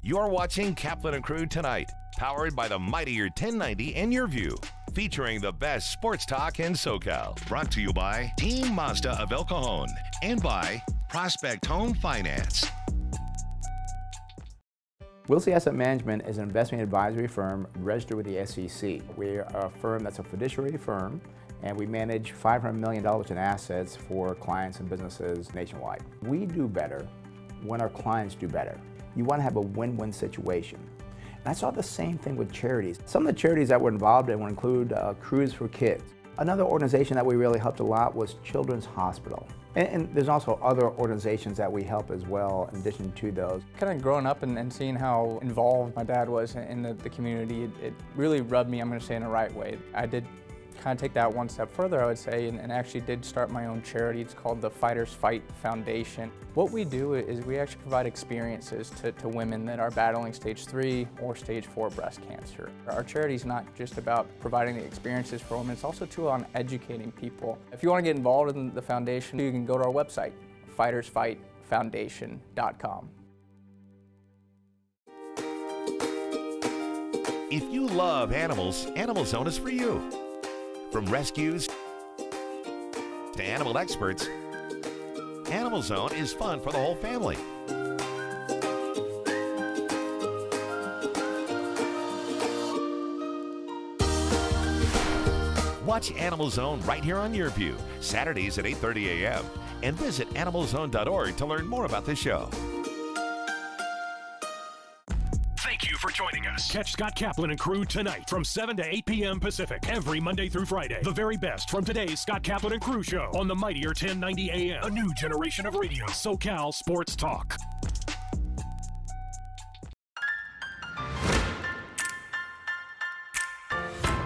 You're watching Kaplan and Crew tonight, powered by the Mightier 1090 and Your View, featuring the best sports talk in SoCal. Brought to you by Team Mazda of El Cajon and by Prospect Home Finance. Wilsey Asset Management is an investment advisory firm registered with the SEC. We're a firm that's a fiduciary firm, and we manage $500 million in assets for clients and businesses nationwide. We do better when our clients do better. You want to have a win-win situation. And I saw the same thing with charities. Some of the charities that we're involved in would include Crews for Kids. Another organization that we really helped a lot was Children's Hospital. And there's also other organizations that we help as well in addition to those. Kind of growing up and seeing how involved my dad was in the community, it really rubbed me, I'm going to say, in the right way. I did kind of take that one step further, I would say, and actually did start my own charity. It's called the Fighters Fight Foundation. What we do is we actually provide experiences to women that are battling stage 3 or stage 4 breast cancer. Our charity is not just about providing the experiences for women, it's also too on educating people. If you want to get involved in the foundation, you can go to our website, fightersfightfoundation.com. If you love animals, Animal Zone is for you. From rescues to animal experts, Animal Zone is fun for the whole family. Watch Animal Zone right here on your view, Saturdays at 8:30 a.m. and visit animalzone.org to learn more about the show. Thank you for joining us. Catch Scott Kaplan and crew tonight from 7 to 8 p.m. Pacific every Monday through Friday. The very best from today's Scott Kaplan and crew show on the mightier 1090 a.m. A new generation of radio, SoCal Sports Talk.